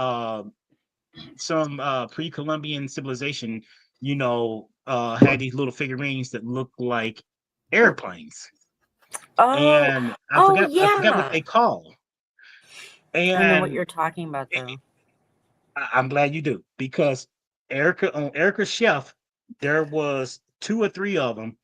some pre-Columbian civilization, had these little figurines that look like airplanes, Oh, and I oh forgot what yeah. they call. I know what And you're talking about, though. I'm glad you do because on Erica's shelf, there was 2 or 3 of them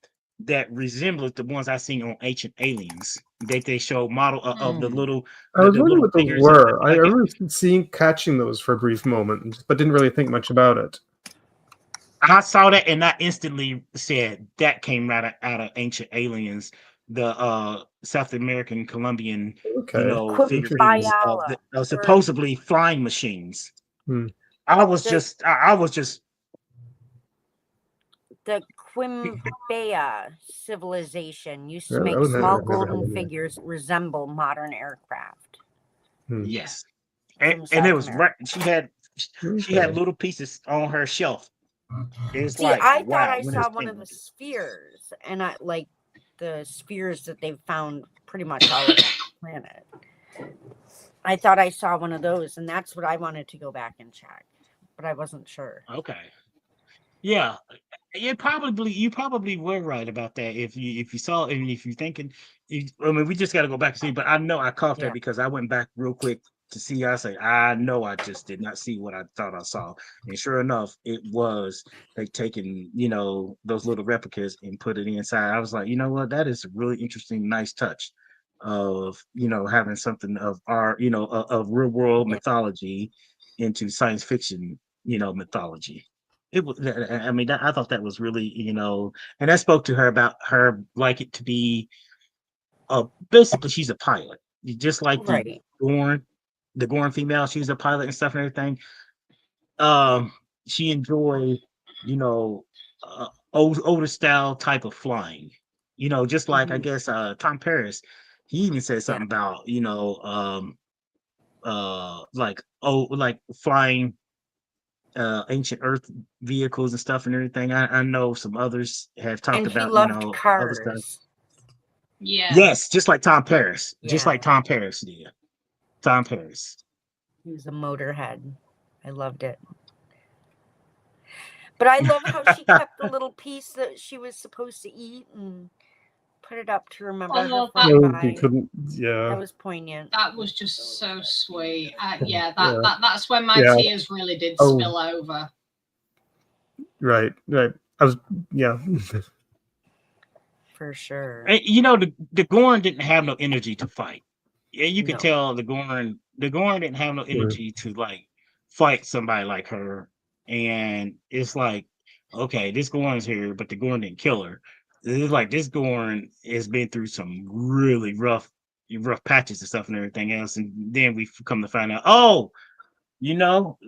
that resembled the ones I seen on Ancient Aliens. They showed model of the little I was the wondering little what those figures. were. I remember catching those for a brief moment, but didn't really think much about it. I saw that and I instantly said that came right out of Ancient Aliens, the South American Colombian, Okay. figurines of Quimbayala, or supposedly flying machines. Hmm. I was The- just I was just the Quimbaya civilization used to Yeah, make I would small never had golden any. figures resemble modern aircraft. yes. From And it South was America. right. She had Okay. little pieces on her shelf. It's See, like, I thought wow, I when saw is one of the painted? spheres, and I like the spheres that they've found pretty much all over the planet. I thought I saw one of those, and that's what I wanted to go back and check, but I wasn't sure. Okay. Yeah. You probably were right about that if you saw and if you're thinking I mean we just gotta go back and see, but I know I caught that Yeah. because I went back real quick to see. I say, I know I just did not see what I thought I saw. And sure enough, it was they taken, those little replicas and put it inside. I was like, you know what, that is a really interesting, nice touch of having something of our, of real world Yeah. mythology into science fiction, mythology. It was, I mean, I thought that was really, and I spoke to her about her like it to be, basically she's a pilot, just like Right. the Gorn female. She's a pilot and stuff and everything. She enjoyed, older style type of flying, just like I Mhm. guess Tom Paris. He even said Yeah. something about, like flying ancient Earth vehicles and stuff and everything. I know some others have talked And he about, loved other stuff. cars. Yeah. Yes, just like Tom Paris. Just Yeah. like Tom Paris did. Tom Paris. He was a motorhead. I loved it. But I love how she kept the little piece that she was supposed to eat and put it up to remember her Oh, flying No, by. you couldn't. Yeah. That was poignant. That was just so sweet. Yeah, Yeah. that's when my Yeah. tears really did Oh. spill over. Right. I was. Yeah. For sure. And, the Gorn didn't have no energy to fight. Yeah, you could No. tell the Gorn didn't have no energy to like fight somebody like her. And it's like, okay, this Gorn's here, but the Gorn didn't kill her. It's like this Gorn has been through some really rough patches and stuff and everything else. And then we come to find out,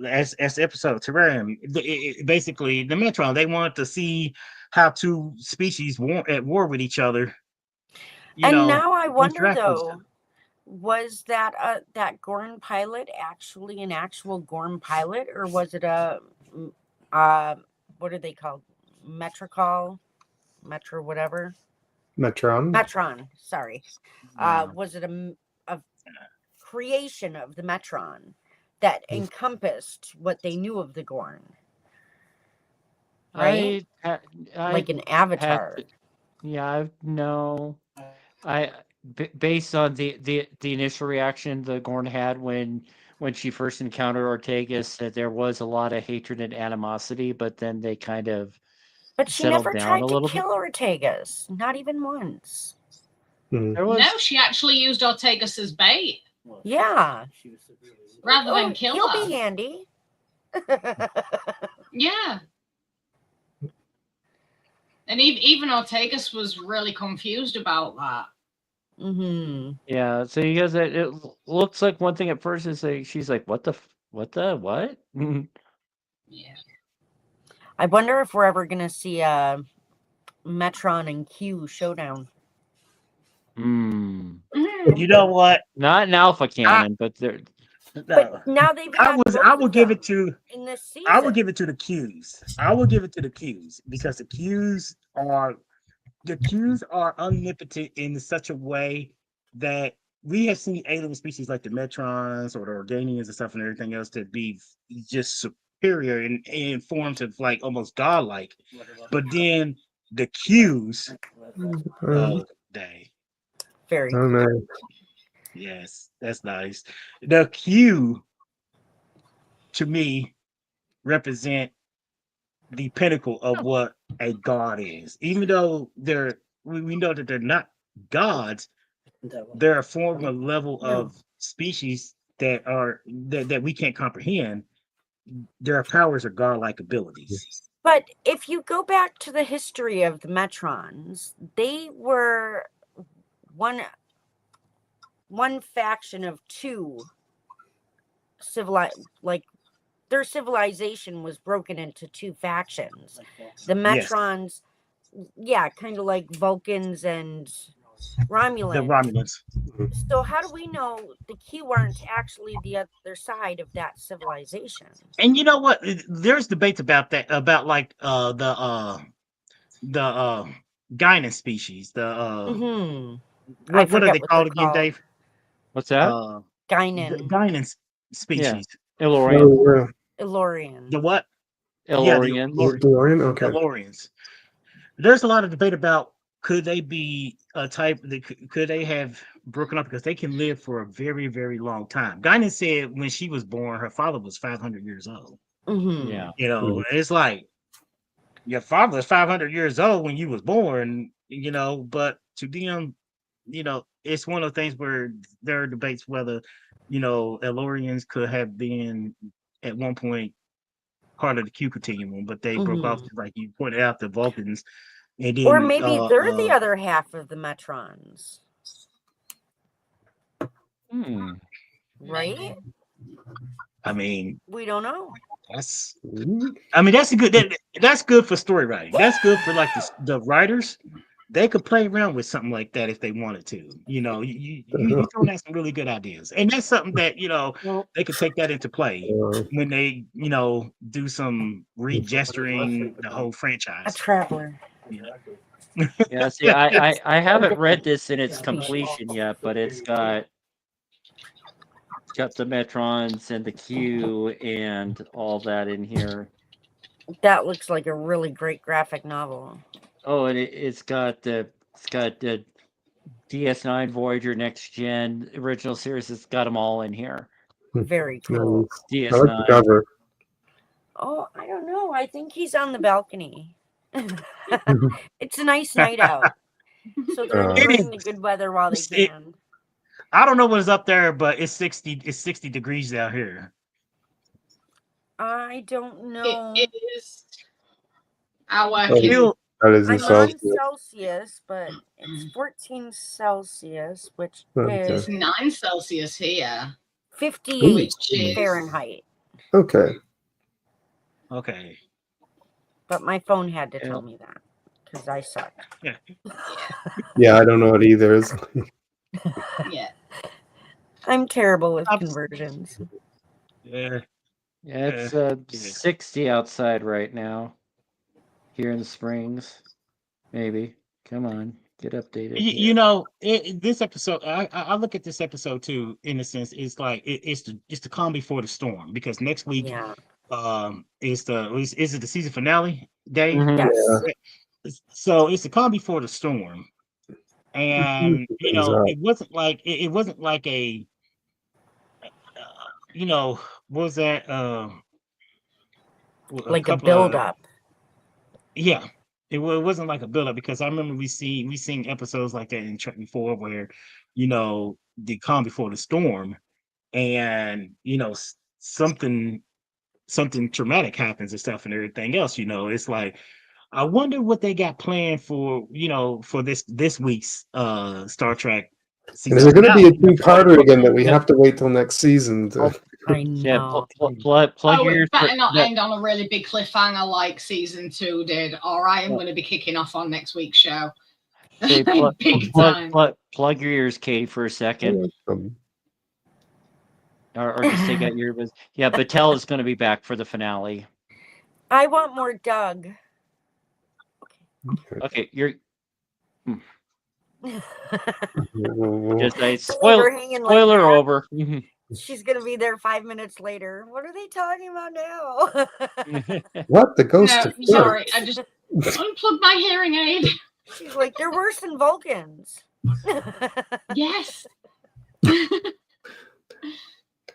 as the episode Terrarium, basically the Metron, they wanted to see how two species at war with each other. And now I wonder interact with each though, was that Gorn pilot actually an actual Gorn pilot, or was it a what are they called? Metro whatever. Metron. Sorry. other. Was it a creation of the Metron that encompassed what they knew of the Gorn? Right? I Like an had avatar. to- yeah, no. I based on the initial reaction the Gorn had when she first encountered Ortegas, that there was a lot of hatred and animosity, but then they kind of But she settled never down tried a to little bit. kill Ortegas, not even once. There was No, she actually used Ortegas as bait Yeah. rather Oh, than kill he'll her. be handy. Yeah. And even Ortegas was really confused about that. Mm-hmm. yeah. So you guys, it looks like one thing at first is like she's like, what the what? Yeah. I wonder if we're ever gonna see a Metron and Q showdown. Hmm. You know what? Not an alpha cannon, but they're No. But now they've had I both would of give them it to in this season. I would give it to the Qs. I would give it to the Qs because the Qs are omnipotent in such a way that we have seen alien species like the Metrons or the Organians and stuff and everything else to be just superior in forms of like almost godlike. But then the Qs, oh dang. Very Oh, cool. nice. Yes, that's nice. The Q to me represent the pinnacle of what a god is. Even though we know that they're not gods, they're a form of level of species that we can't comprehend. Their powers are godlike abilities. But if you go back to the history of the Metrons, they were one faction of two their civilization was broken into two factions. The Yes. Metrons, yeah, kind of like Vulcans and The Romulans. Romulans. So how do we know the Q aren't actually the other side of that civilization? And you know what? There's debates about that, about like the Guinan species. Mm-hmm. What are they called again, Dave? what's that? The Guinan, Guinan species. Elorian. Ilorian. The what? Elorians. DeLorean? Okay. Elorians. There's a lot of debate about could they be a type that could they have broken up because they can live for a very, very long time. Guinan said when she was born, her father was 500 years old. Mm-hmm. Yeah. You know, it's like your father was 500 years old when you was born, you know, but to them, you know, it's one of the things where there are debates whether, you know, Elorians could have been at one point part of the Q continuum, but they broke off, like you pointed out, the Vulcans. And then, Or maybe they're the other half of the Metrons. Right? I mean, We don't know. that's good for story writing. That's good for like the writers. They could play around with something like that if they wanted to. You know, you throwing out some really good ideas, and that's something that, you know, they could take that into play when they, you know, do some regesturing the whole A franchise. traveler. Yeah. See, I haven't read this in its completion yet, but it's got the Metrons and the Q and all that in here. That looks like a really great graphic novel. Oh, and it's got the DS9 Voyager Next Gen original series. It's got them all in here. Very cool. Nice. I like the DS9. cover. Oh, I don't know. I think he's on the balcony. It's a nice night out. So they're enjoying the good weather while they can. I don't know what's up there, but it's 60 degrees out here. I don't know. It is. Our That is in I'm on Celsius. Celsius, but it's 14 Celsius, which Okay. is 9 Celsius here. 58 Which is Fahrenheit. Okay. Okay. But my phone had to tell me that because I suck. Yeah, I don't know it either. Yeah. I'm terrible with conversions. Yeah. Yeah, it's 60 outside right now. Here in the Springs. Maybe. Come on. Get updated. You know, this episode, I look at this episode too, in a sense, it's like it's the calm before the storm, because next week is it the season finale day? Mhm. Yes. So it's the calm before the storm. and Things up. it wasn't like it wasn't like a what was that Like a couple build of up. yeah. It wasn't like a build up because I remember we seen episodes like that in Trek before where the calm before the storm, and something traumatic happens and stuff and everything else. It's like I wonder what they got planned for for this week's Star Trek And season is it going to be a finale. two-parter again that we have to wait till next season to? I Yeah, know. plug Oh, your ears. it better not end on a really big cliffhanger like season 2 did, or I am going to be kicking off on next week's show. Say, Big time. plug your ears, Katie, for a second, or just take out your earbuds. Yeah, Battelle is going to be back for the finale. I want more Doug. Okay, you're just a Leave her spoiler hanging like that. over. She's gonna be there 5 minutes later. What are they talking about now? What? The ghost No, of sorry, I just unplugged my hearing aid. She's like, they're worse than Vulcans. Yes.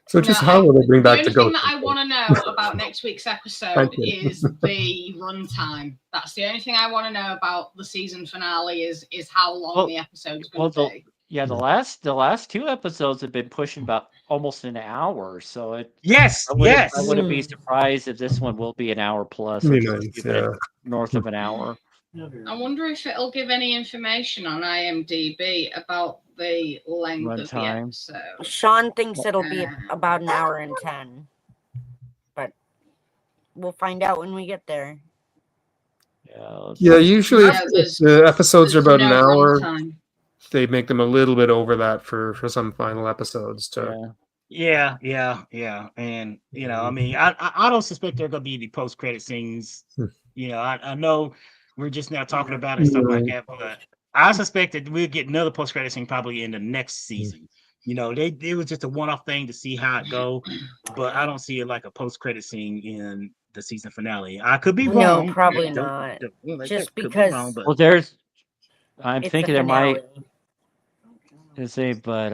So just how will they bring back the only thing ghost? that I want to know about next week's episode Thank you. is the runtime. That's the only thing I want to know about the season finale is how long the episode's going to be. Yeah, the last 2 episodes have been pushing about almost an hour, so I wouldn't be surprised if this one will be an hour plus, or just give it north of an hour. I wonder if it'll give any information on IMDb about the length of the episode. Sean thinks it'll be about an hour and 10, but we'll find out when we get there. Yeah, usually if the episodes are about an hour, they make them a little bit over that for some final episodes too. Yeah. And I mean, I don't suspect there are gonna be any post credit scenes. I know we're just now talking about it and stuff like that, but I suspect that we'll get another post credit scene probably in the next season. It was just a one-off thing to see how it go, but I don't see it like a post credit scene in the season finale. I could be wrong. No, probably not. Just because. Well, I'm thinking there might. But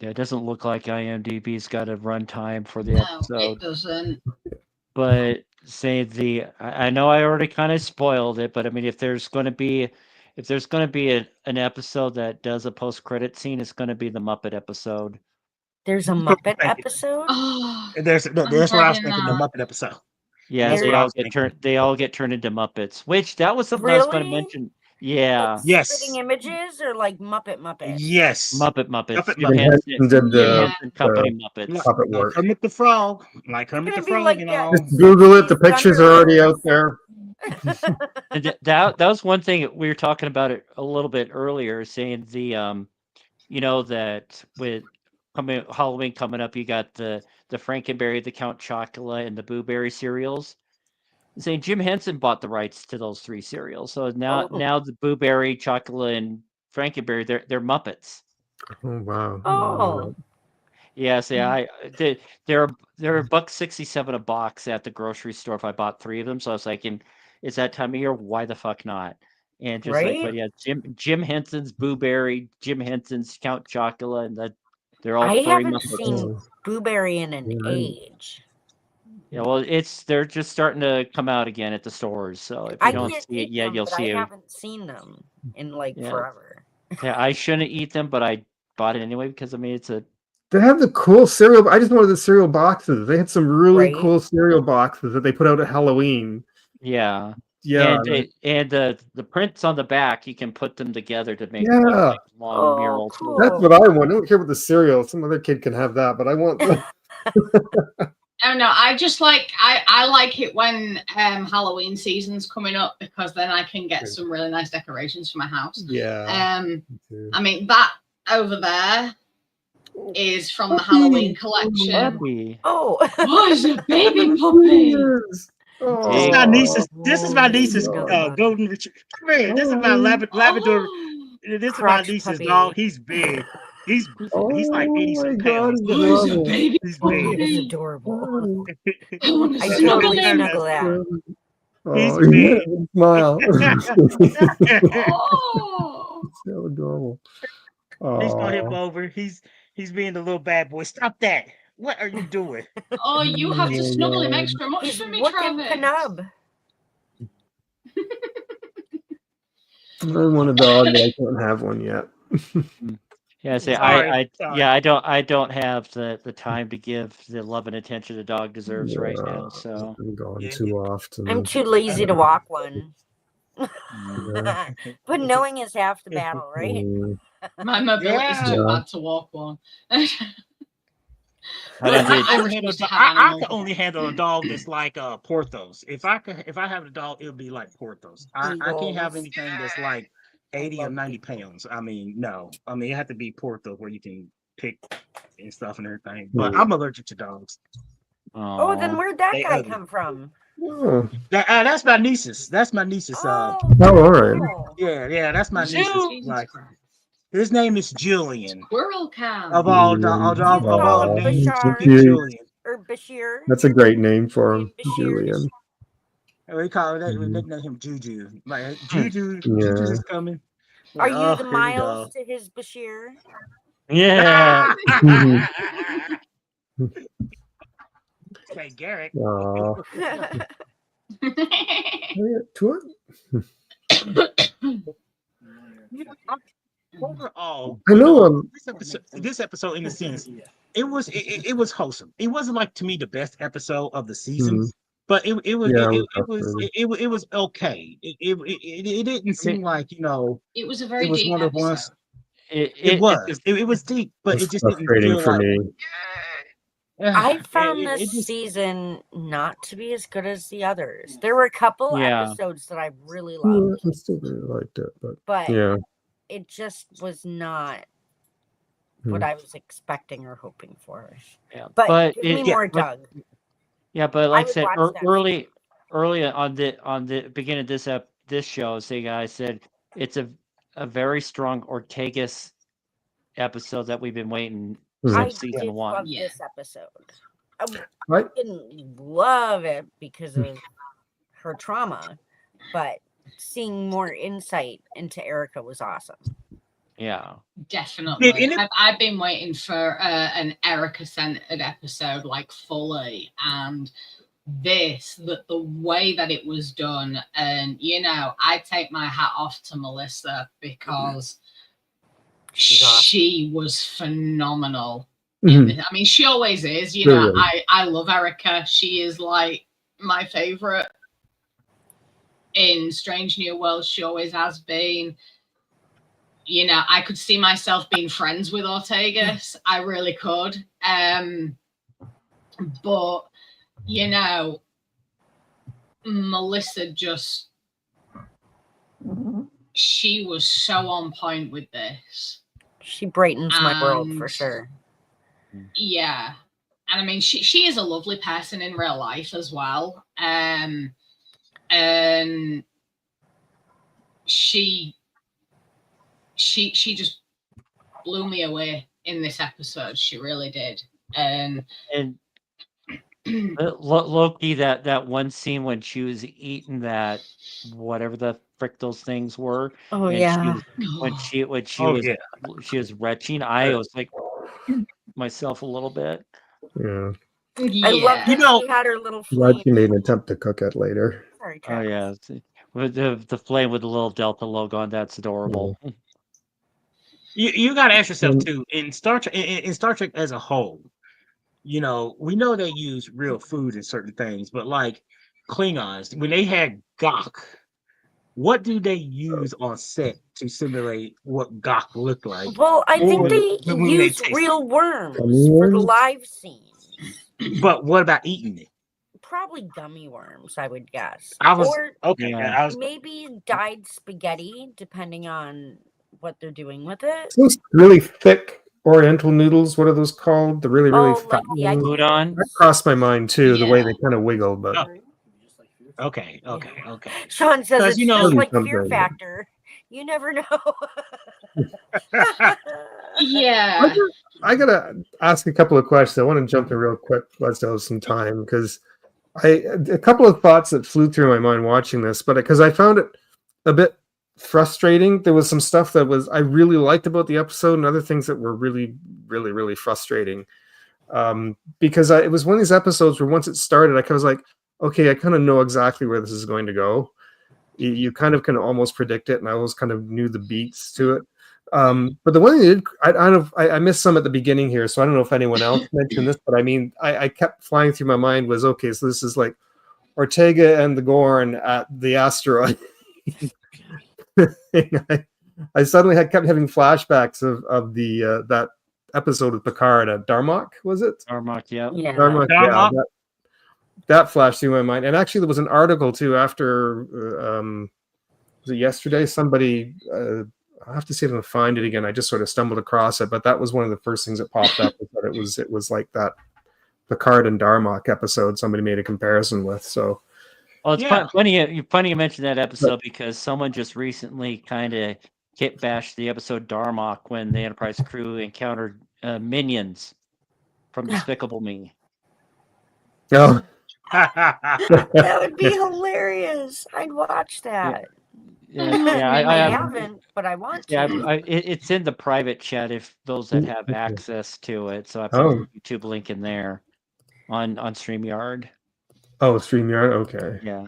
it doesn't look like IMDb's got a runtime for the episode. No, it doesn't. But I know I already kind of spoiled it, but I mean, if there's going to be an episode that does a post-credit scene, it's going to be the Muppet episode. There's a Muppet episode? That's what I was thinking, the Muppet episode. Yeah, they all get turned into Muppets, which that was something I was going to mention. Yeah. Like spitting images or like Muppet? Yes. Muppets. Jim Henson did the company Muppets. Puppet work. Kermit the Frog. Like Kermit the Frog, Just Google it. The pictures are already out there. And that was one thing we were talking about it a little bit earlier, saying that with Halloween coming up, you got the Frankenberry, the Count Chocula, and the Boo Berry cereals. Saying Jim Henson bought the rights to those 3 cereals, so now the Boo Berry, Chocula, and Frankenberry they're Muppets. Oh wow! Oh, yeah. They're $1.67 a box at the grocery store if I bought 3 of them. So I was like, it's that time of year. Why the fuck not? And just but yeah, Jim Henson's Boo Berry, Jim Henson's Count Chocula, and they're all. I haven't Muppets. seen Boo Berry in an age. Yeah, well, they're just starting to come out again at the stores. So if you don't see it yet, you'll see it. I haven't seen them in forever. Yeah, I shouldn't eat them, but I bought it anyway because I mean They have the cool cereal. I just wanted the cereal boxes. They had some really cool cereal boxes that they put out at Halloween. Yeah. Yeah. And the prints on the back, you can put them together to make long murals. Cool. That's what I want. I don't care about the cereal. Some other kid can have that, but I want. Oh no, I just I like it when Halloween season's coming up because then I can get some really nice decorations for my house. Yeah. I mean that over there is from the Halloween collection. Puppy. Oh, it's a baby puppy. Oh. This is my niece's golden retriever. This is my Labrador. This is my niece's dog. He's big. He's like 80 pounds. He's a baby. He's big. It's adorable. I want to totally snuggle that. Oh, He's yeah, big. smile. Oh, So adorable. He's gonna hip Oh, over. He's being the little bad boy. Stop that! What are you doing? oh, you have to snuggle him extra much He's for me, looking Travis. penub. I want a dog, but I can't have one yet. Yeah, say Sorry. I don't have the time to give the love and attention the dog deserves right now. So I'm gone Yeah. too often. I'm too lazy to walk one. Yeah. But knowing is half the battle, right? Mm, My mobility's Yeah. too bad to walk one. I Look, did. I refuse to have I animals. can only handle a dog that's like Porthos. If I have a dog, it'll be like Porthos. I can't have Eagles. anything that's like 80 or 90 pounds. I mean, no. I mean, it have to be Porthos where you can pick and stuff and everything. But I'm allergic to dogs. Oh, then where'd that They guy ugly. come from? oh, That's my niece's. That's my niece's. Oh, all right. cool. Yeah, that's my niece's. Jesus Like, his name is Julian. Squirrel cam. Of all Oh, names, Bashar. Big Julian. Or Bashir. That's a great name for him, Bashir. Julian. And we call it. We Mhm. nickname him Juju. Like Juju Yeah. is coming. Are Like, you oh, the here we Miles go. to his Bashir? Yeah. Hey, Garrett. Oh, Overall, I know. this episode, in a sense, it was wholesome. It wasn't like to me the best episode of the season, Mhm. but it was Yeah, it was okay. It didn't seem like It was a very it was deep one of the ones. episode. It was deep, but It's it just didn't frustrating feel for like. me. I found it this just- season not to be as good as the others. There were a couple Yeah. episodes that I really Yeah, loved, I still really liked it, but yeah. it just was not what I was expecting or hoping for. Yeah, But give me it- more but- Doug. Yeah, but like I would said watch that. early on the beginning of this show, I said it's a very strong Ortegas episode that we've been waiting I since season did one. love Yeah. this episode. I I- didn't love it because of her trauma, but seeing more insight into Erica was awesome. Yeah. Definitely. In it- I've been waiting for an Erica-centered episode, like fully, and the way that it was done, and I take my hat off to Melissa because She's awesome. she was phenomenal. Mhm. I mean, she always is. Really? I love Erica. She is like my favorite in Strange New Worlds. She always has been. I could see myself being friends with Ortegas. I really could. But Melissa just she was so on point with this. She brightens my world for And- sure. Yeah. And I mean she is a lovely person in real life as well. And she just blew me away in this episode. She really did. And Loki, that one scene when she was eating that whatever the frick those things were. Oh and yeah. when she Oh, was yeah. she was retching, I was like myself a little bit. Yeah. I love that You know- she had her little Glad flame. she made an attempt to cook it later. Sorry, Oh Travis. yeah, with the flame with the little Delta logo on, that's adorable. You got to ask yourself too, in Star Trek as a whole, we know they use real food in certain things, but like Klingons, when they had Gok, what do they use on set to simulate what Gok looked like? Well, I think When- they when they use taste real worms Gummy for the worms? live scenes. But what about eating it? Probably gummy worms, I would guess. I was Or okay. Yeah. I was maybe dyed spaghetti, depending on what they're doing with it. Those really thick Oriental noodles, what are those called? The really, really Oh, fat like the ones? Udon. That crossed my mind too, the way Yeah. they kind of wiggle, but Oh. okay. Sean says 'Cause, it's just Maybe like Fear something. Factor. You never know. yeah. I gotta ask a couple of questions. I want to jump in real quick. Let's have some time because A couple of thoughts that flew through my mind watching this, but because I found it a bit frustrating. There was some stuff that I really liked about the episode, and other things that were really, really, really frustrating. Because it was one of these episodes where once it started, I was like, okay, I kind of know exactly where this is going to go. You kind of can almost predict it, and I always kind of knew the beats to it. But the one thing I missed some at the beginning here, so I don't know if anyone else mentioned this, but I mean, I kept flying through my mind was, okay, so this is like Ortega and the Gorn at the asteroid. I suddenly kept having flashbacks of the that episode of Picard at Darmok, was it? Darmok, yeah. Darmok, yeah. That flashed through my mind. And actually, there was an article too after was it yesterday? Somebody I'll have to see if I can find it again. I just sort of stumbled across it, but that was one of the first things that popped up. That it was like that Picard and Darmok episode. Somebody made a comparison with. So, well, it's funny you mentioned that episode because someone just recently kind of hit bashed the episode Darmok when the Enterprise crew encountered minions from Despicable Me. No. That would be hilarious. I'd watch that. I haven't, but I want to. Yeah, it's in the private chat if those that have access to it. So I put a YouTube link in there on StreamYard. Oh, StreamYard, okay. Yeah.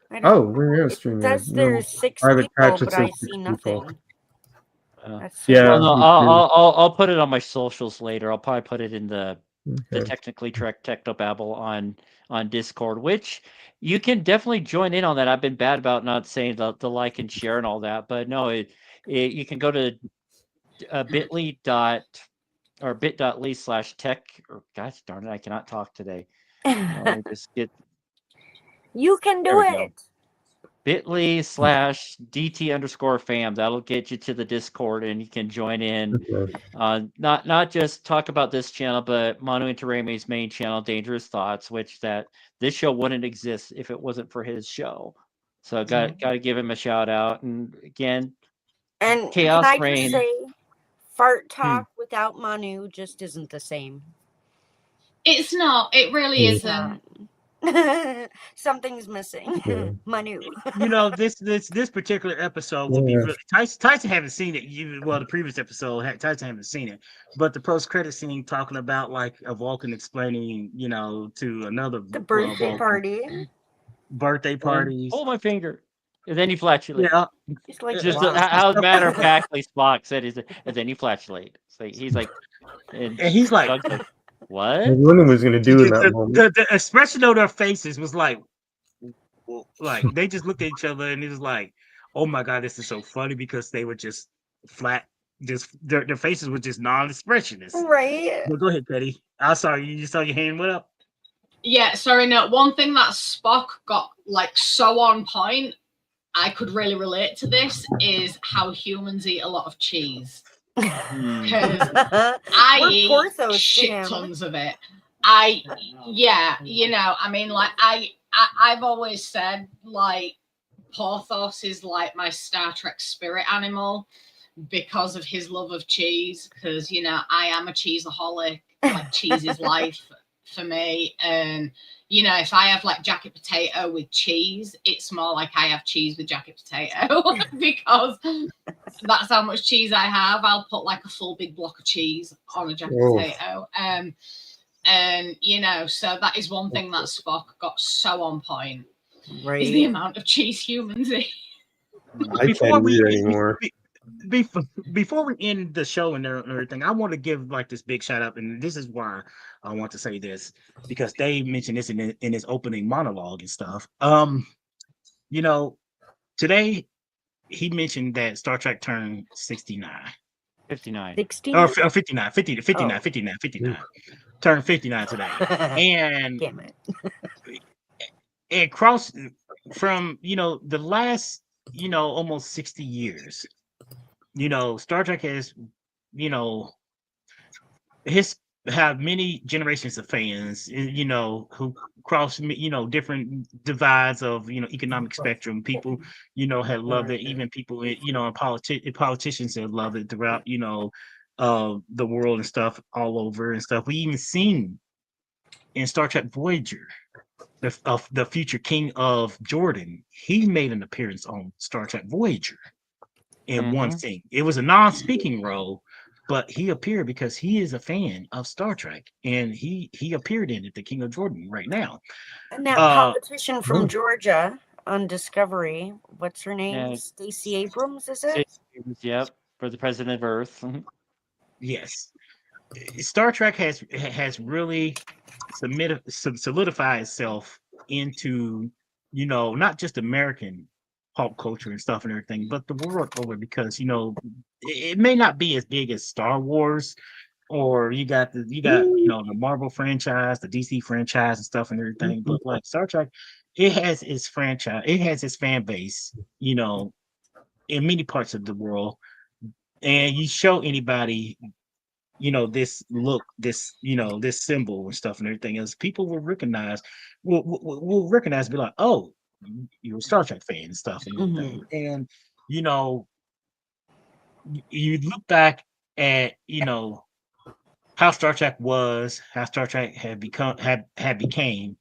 Where is StreamYard? That's there's 6 people, but I see nothing. Yeah. Well, no, I'll put it on my socials later. I'll probably put it in the Technically Correct Technobabble on Discord, which you can definitely join in on that. I've been bad about not saying the like and share and all that, but no, you can go to bit.ly/tech, or gosh darn it, I cannot talk today. You can do it. bit.ly/DT_fam. That'll get you to the Discord, and you can join in. Not just talk about this channel, but Manu Intereme's main channel, Dangerous Thoughts, which this show wouldn't exist if it wasn't for his show. So got to give him a shout out. And again, and Chaos can I Reign. just say, fart talk without Manu just isn't the same. It's not. It really isn't. Something's missing. Manu. This particular episode will be really Tyson haven't seen it. The previous episode Tyson haven't seen it, but the post-credit scene talking about like a Vulcan explaining, to another birthday parties. Hold my finger, and then you flatulate. Yeah, it's like just how matter of factly Spock said, and then you flatulate. So he's like, and he's like. What? I wonder what was going to do in that moment. The expression of their faces was like they just looked at each other and it was like, oh my god, this is so funny because they were just flat, just their faces were just non-expressionist. Right. But go ahead, Betty. I'm sorry, you just saw your hand went up. Yeah, sorry. No, one thing that Spock got like so on point, I could really relate to this, is how humans eat a lot of cheese. Because I eat shit tons of it. I've always said like Porthos is like my Star Trek spirit animal because of his love of cheese. Because I am a cheeseaholic. Like cheese is life for me, and if I have like jacket potato with cheese, it's more like I have cheese with jacket potato because that's how much cheese I have. I'll put like a full big block of cheese on a jacket potato. So that is one thing that Spock got so on point. Right. Is the amount of cheese humans eat. I can't read it anymore. Before we end the show and everything, I want to give like this big shout out, and this is why I want to say this, because Dave mentioned this in his opening monologue and stuff. Today he mentioned that Star Trek turned 69. 59. 60? Or 59. 59. Turned 59 today. And damn it. It crossed from, the last, almost 60 years. Star Trek has, have many generations of fans, who cross, different divides of, economic spectrum. People, have loved it. Even people, politicians have loved it throughout, the world and stuff all over and stuff. We even seen in Star Trek Voyager the future king of Jordan, he made an appearance on Star Trek Voyager in one scene. It was a non-speaking role, but he appeared because he is a fan of Star Trek, and he appeared in it, the King of Jordan, right now. And that politician from Georgia on Discovery, what's her name? Stacey Abrams, is it? Yep, for the president of Earth. Yes, Star Trek has really solidified itself into, not just American pop culture and stuff and everything, but the world over, because it may not be as big as Star Wars, or you got the Marvel franchise, the DC franchise and stuff and everything, but like Star Trek, it has its franchise, it has its fan base, in many parts of the world, and you show anybody this look, this this symbol and stuff and everything else, people will recognize, and be like, oh, you're a Star Trek fan and stuff and everything. And you look back at how Star Trek was, how Star Trek had became,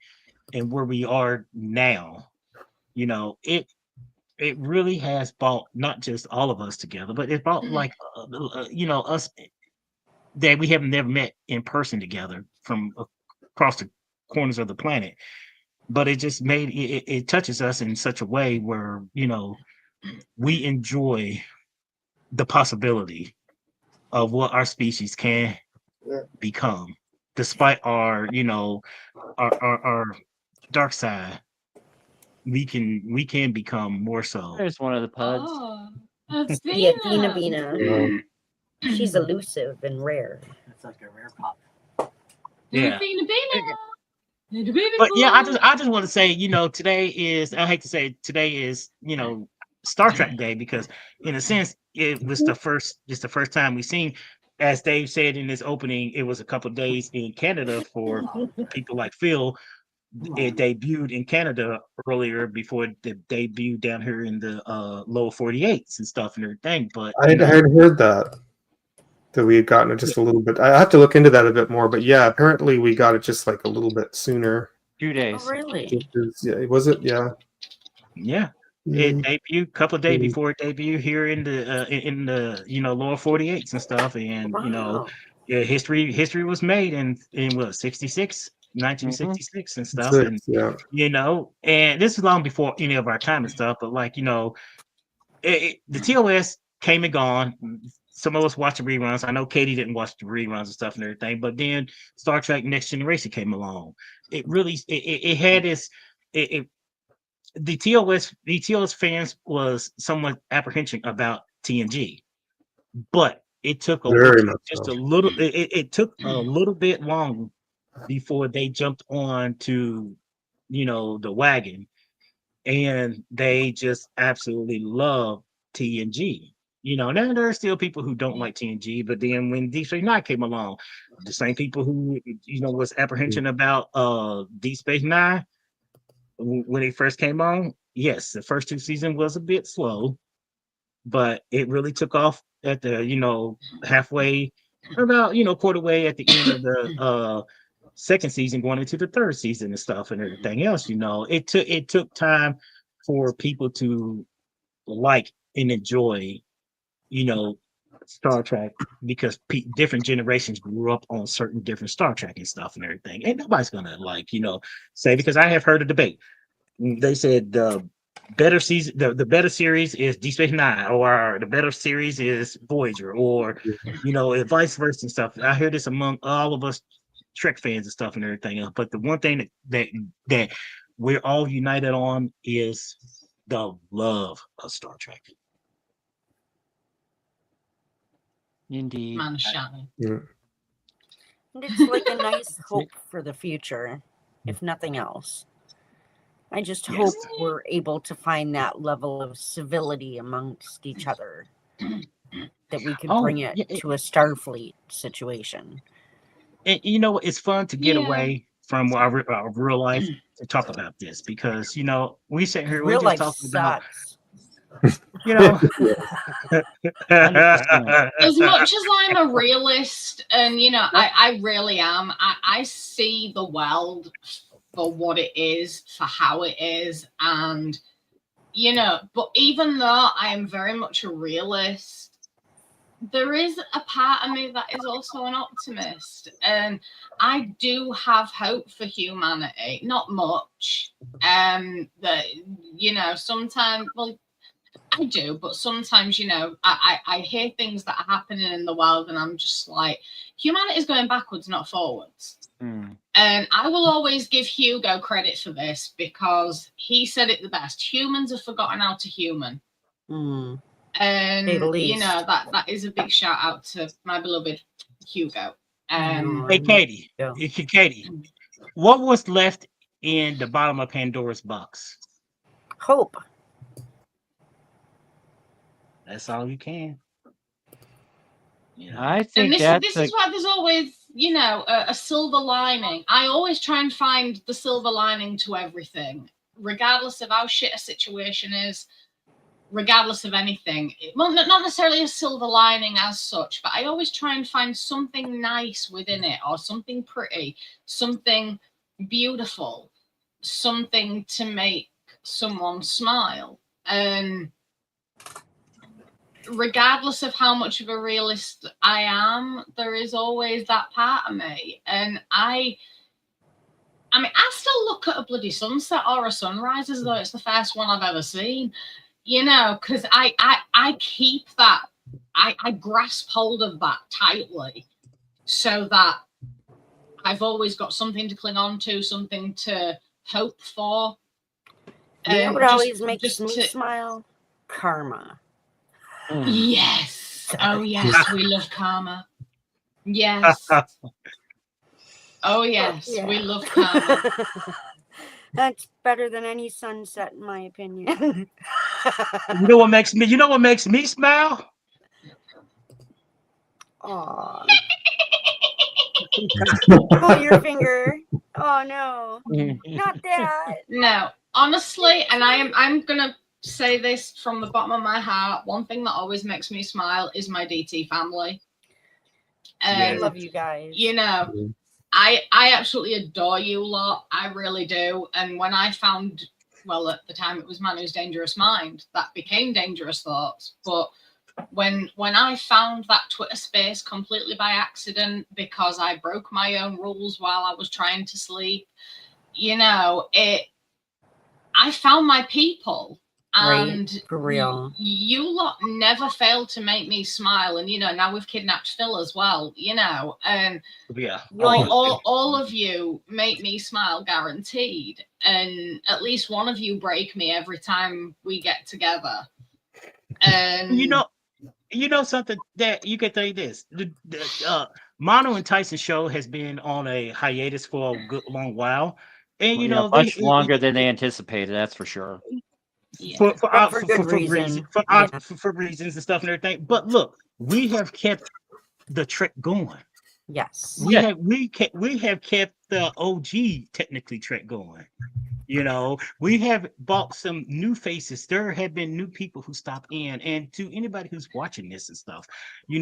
and where we are now. It really has brought not just all of us together, but it brought like us that we have never met in person together from across the corners of the planet. But it just made it touches us in such a way where we enjoy the possibility of what our species can become, despite our our dark side. We can become more so. There's one of the puds. Oh, that's Yeah, Vina. Vina. She's elusive and rare. It's like a rare pop. Yeah. Vina. But yeah, I just want to say, today is, I hate to say it, today is, Star Trek Day, because in a sense it was the first time we've seen, as Dave said in his opening, it was a couple of days in Canada for people like Phil. It debuted in Canada earlier before it debuted down here in the lower 48s and stuff and everything. But I had heard that we had gotten it just a little bit. I have to look into that a bit more, but yeah, apparently we got it just like a little bit sooner. 2 days. Oh, really? Was it? Yeah. Yeah. It debuted a couple of days before it debuted here in the lower 48s and stuff, and history was made in what 1966 and stuff, and and this is long before any of our time and stuff, but like the TOS came and gone. Some of us watched the reruns. I know Katie didn't watch the reruns and stuff and everything, but then Star Trek Next Generation came along. It really it had this the TOS fans was somewhat apprehension about TNG, but it took a little bit long before they jumped on to the wagon, and they just absolutely love TNG. Now there are still people who don't like TNG, but then when Deep Space Nine came along, the same people who was apprehension about Deep Space Nine when it first came on, yes, the first 2 seasons was a bit slow, but it really took off at the halfway, about quarter way at the end of the second season, going into the third season and stuff and everything else. It took time for people to like and enjoy Star Trek, because different generations grew up on certain different Star Trek and stuff and everything, and nobody's gonna say, because I have heard a debate. They said the better season, the better series is Deep Space Nine, or the better series is Voyager, or vice versa and stuff. I hear this among all of us Trek fans and stuff and everything else. But the one thing that we're all united on is the love of Star Trek. Indeed. Man shouting. Yeah. And it's like a nice hope for the future, if nothing else. I just hope we're able to find that level of civility amongst each other, that we could bring it to a Starfleet situation. And it's fun to get away from our real life to talk about this, because we sit here, we just talking about as much as I'm a realist, and I really am, I see the world for what it is, for how it is, and but even though I am very much a realist, there is a part of me that is also an optimist, and I do have hope for humanity. Not much. That sometimes, well, I do, but sometimes, I hear things that are happening in the world, and I'm just like, humanity is going backwards, not forwards. And I will always give Hugo credit for this because he said it the best. Humans have forgotten how to human. And that is a big shout out to my beloved Hugo. Hey, Katie. Yeah. Katie, what was left in the bottom of Pandora's box? Hope. That's all you can. I And think this is why there's always, a silver lining. I always try and find the silver lining to everything, regardless of how shit a situation is, regardless of anything. Well, not necessarily a silver lining as such, but I always try and find something nice within it, or something pretty, something beautiful, something to make someone smile. And regardless of how much of a realist I am, there is always that part of me. And I still look at a bloody sunset or a sunrise as though it's the first one I've ever seen, because I keep that, I grasp hold of that tightly so that I've always got something to cling on to, something to hope for. You know what always makes me smile? Karma. Yes. Oh, yes. We love karma. Yes. Oh, yes. Yeah. We love karma. That's better than any sunset, in my opinion. You know what makes me smile? Aw. Pull your finger. Oh no. Not that. No. Honestly, and I'm gonna say this from the bottom of my heart, one thing that always makes me smile is my DT family. I love you guys. I absolutely adore you lot. I really do. And when I found, well, at the time it was Manu's Dangerous Mind, that became Dangerous Thoughts. But when I found that Twitter space completely by accident because I broke my own rules while I was trying to sleep, I found my people. And right, for real. You lot never failed to make me smile. And, now we've kidnapped Phil as well, and all of you make me smile guaranteed. And at least one of you break me every time we get together. And something that you can think this. The Mono and Tyson show has been on a hiatus for a good long while. And, much longer than they anticipated, that's for sure. For reasons and stuff and everything. But look, we have kept the trick going. Yes. We have kept the OG technically trick going. We have bought some new faces. There have been new people who stop in, and to anybody who's watching this and stuff, do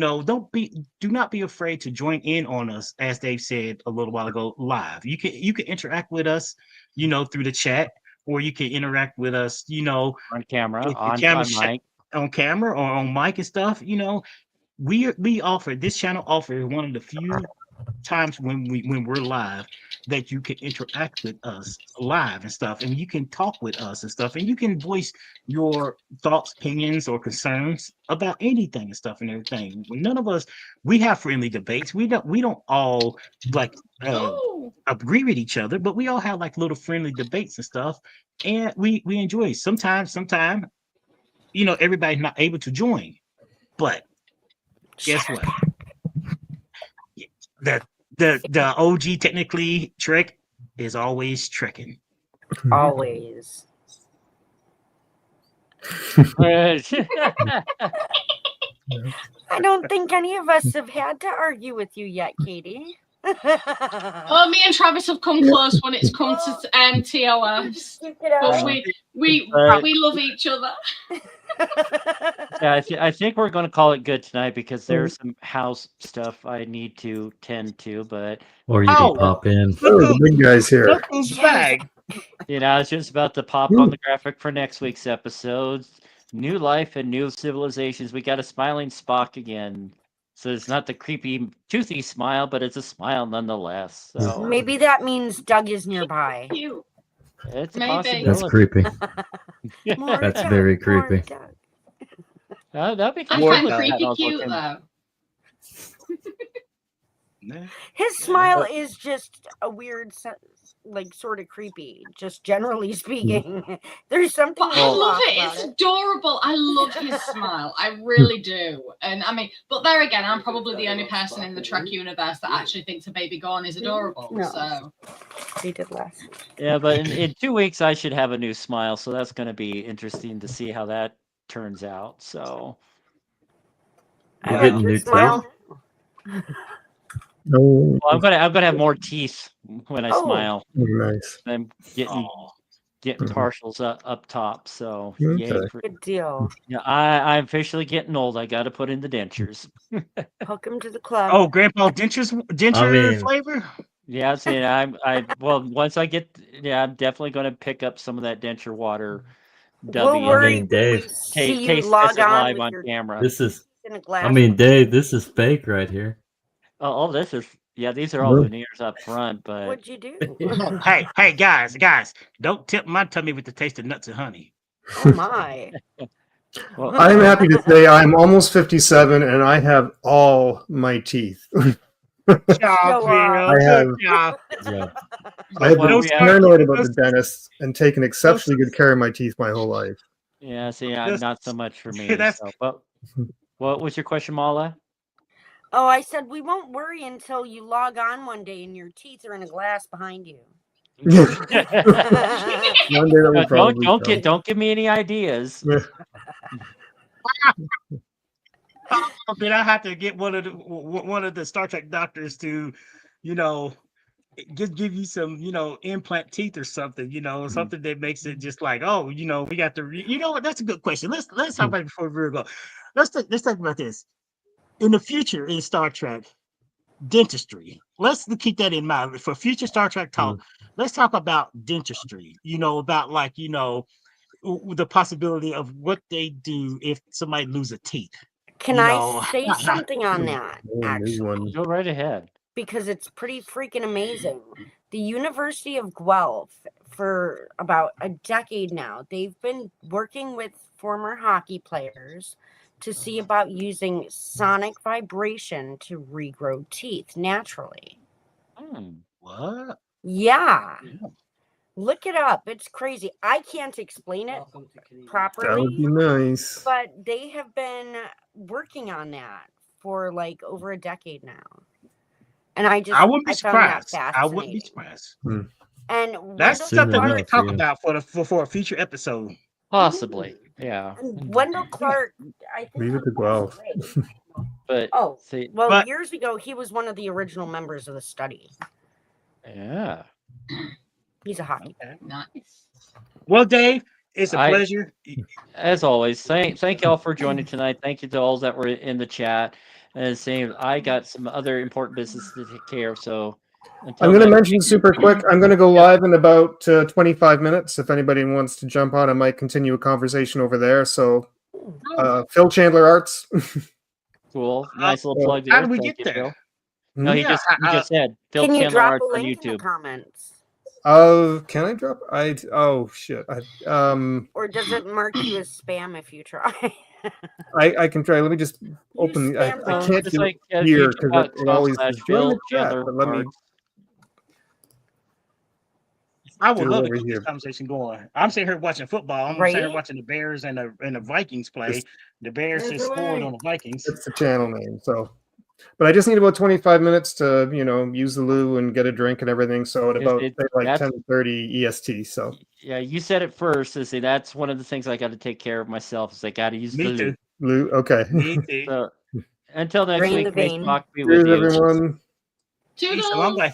not be afraid to join in on us, as Dave said a little while ago, live. You can interact with us, through the chat, or you can interact with us, on camera, on mic, on camera or on mic and stuff. We offer, this channel offers one of the few times when we're live that you can interact with us live and stuff, and you can talk with us and stuff, and you can voice your thoughts, opinions, or concerns about anything and stuff and everything. None of us, we have friendly debates. We don't all agree with each other, but we all have like little friendly debates and stuff, and we enjoy it. Sometimes everybody's not able to join, but guess what? The OG technically trick is always tricking. Always. I don't think any of us have had to argue with you yet, Katie. Well, me and Travis have come close when it's come to TOS. But we love each other. Yeah, I think we're going to call it good tonight because there's some house stuff I need to tend to. But Or you Oh. can pop in. Oh, the big guys here. Look who's back. I was just about to pop on the graphic for next week's episode. New life and new civilizations. We got a smiling Spock again. So it's not the creepy, toothy smile, but it's a smile nonetheless. So Maybe that means Doug is nearby. Cute. it's a Maybe. possibility. That's creepy. More That's Doug, very more creepy. Doug. That'd be I kind More find of Doug. creepy cute though. His smile is just a weird, like sort of creepy. Just generally speaking, there's something. But I love off it. about It's adorable. I love his smile. I really do. And I mean, but there again, I'm probably the only person in the Trek universe that actually thinks a baby Gorn is adorable. No. So They did last. Yeah, but in 2 weeks I should have a new smile, so that's going to be interesting to see how that turns out. So You're I getting like your new smile. No, well, I'm gonna have more teeth when I Oh. smile. nice. I'm getting Mhm. partials up top. So yay Okay. for, Good deal. yeah, I'm officially getting old. I got to put in the dentures. Welcome to the club. Oh, Grandpa denture flavor. Yeah, see, well, once I get, I'm definitely going to pick up some of that denture water. We'll W. worry mean, when Dave, we see you Taste log test it on live with on your camera. This is, in a glass. I mean, Dave, this is fake right here. Oh, this is, these are all Really? veneers up front, but What'd you do? Hey, guys, don't tip my tummy with the taste of nuts and honey. Oh my! well, I'm happy to say I'm almost 57 and I have all my teeth. Job, Bill. I have- Good job. Yeah. I have what been we have- paranoid about the dentist and taken exceptionally good care of my teeth my whole life. yeah, see, That's- not so much for me. that's- So, but what was your question, Mala? Oh, I said we won't worry until you log on one day and your teeth are in a glass behind you. One day that will probably come. Don't give me any ideas. Did I have to get one of the Star Trek doctors to, just give you some, implant teeth or something, something that makes it just like, oh, we got to, what? That's a good question. Let's talk about it before we go. Let's talk about this. In the future in Star Trek, dentistry. Let's keep that in mind for future Star Trek talk. Let's talk about dentistry. About the possibility of what they do if somebody loses teeth. Can I say something on that? New Actually, one. Go right ahead. because it's pretty freaking amazing. The University of Guelph, for about a decade now, they've been working with former hockey players to see about using sonic vibration to regrow teeth naturally. What? Yeah. Look it up. It's crazy. I can't explain it That would be properly, nice. but they have been working on that for like over a decade now. And I wouldn't be found that surprised. I wouldn't be fascinating. surprised. And That's Soon something we enough, can talk yeah. about for a future episode. Possibly, yeah. Wendell Clark, I think. Leave it to Guelph. But Oh, see, well, But- years ago, he was one of the original members of the study. yeah. He's a hockey player. nice. Well, Dave, it's a I- pleasure. As always, thank y'all for joining tonight. Thank you to all that were in the chat. And saying I got some other important business to take care of. So until I'm going to next mention super quick. I'm going to go live in about 25 minutes. If anybody wants to jump on, I might continue a conversation over there. So, Phil Chandler Arts. cool, nice little plug How there. do we Thank get you, there? Phil. No, he Yeah, just said Phil Can you Chandler drop Arts a on link in the YouTube. comments? Can I drop? Oh shit. Or does it mark you as spam if you try? I can try. Let me just open. I spam can't Just do like it here because YouTube.com it always slash is join the Phil chat. Chandler But let me. Arts. I would do love to over keep here. this conversation going. I'm sitting here watching football. I'm sitting here Right? watching the Bears and the Vikings play. Just- The Bears just scored on the Vikings. That's the channel name. So, but I just need about 25 minutes to use the loo and get a drink and everything. So at about say, like that's- 10:30 EST. So Yeah, you said it first. See, that's one of the things I got to take care of myself. Is I got to use Me the too. lube. loo. Okay. Me too. So until next Drain week, the may vein. Spock be with Cheers, you. everyone. Peace. Toodles. Long life.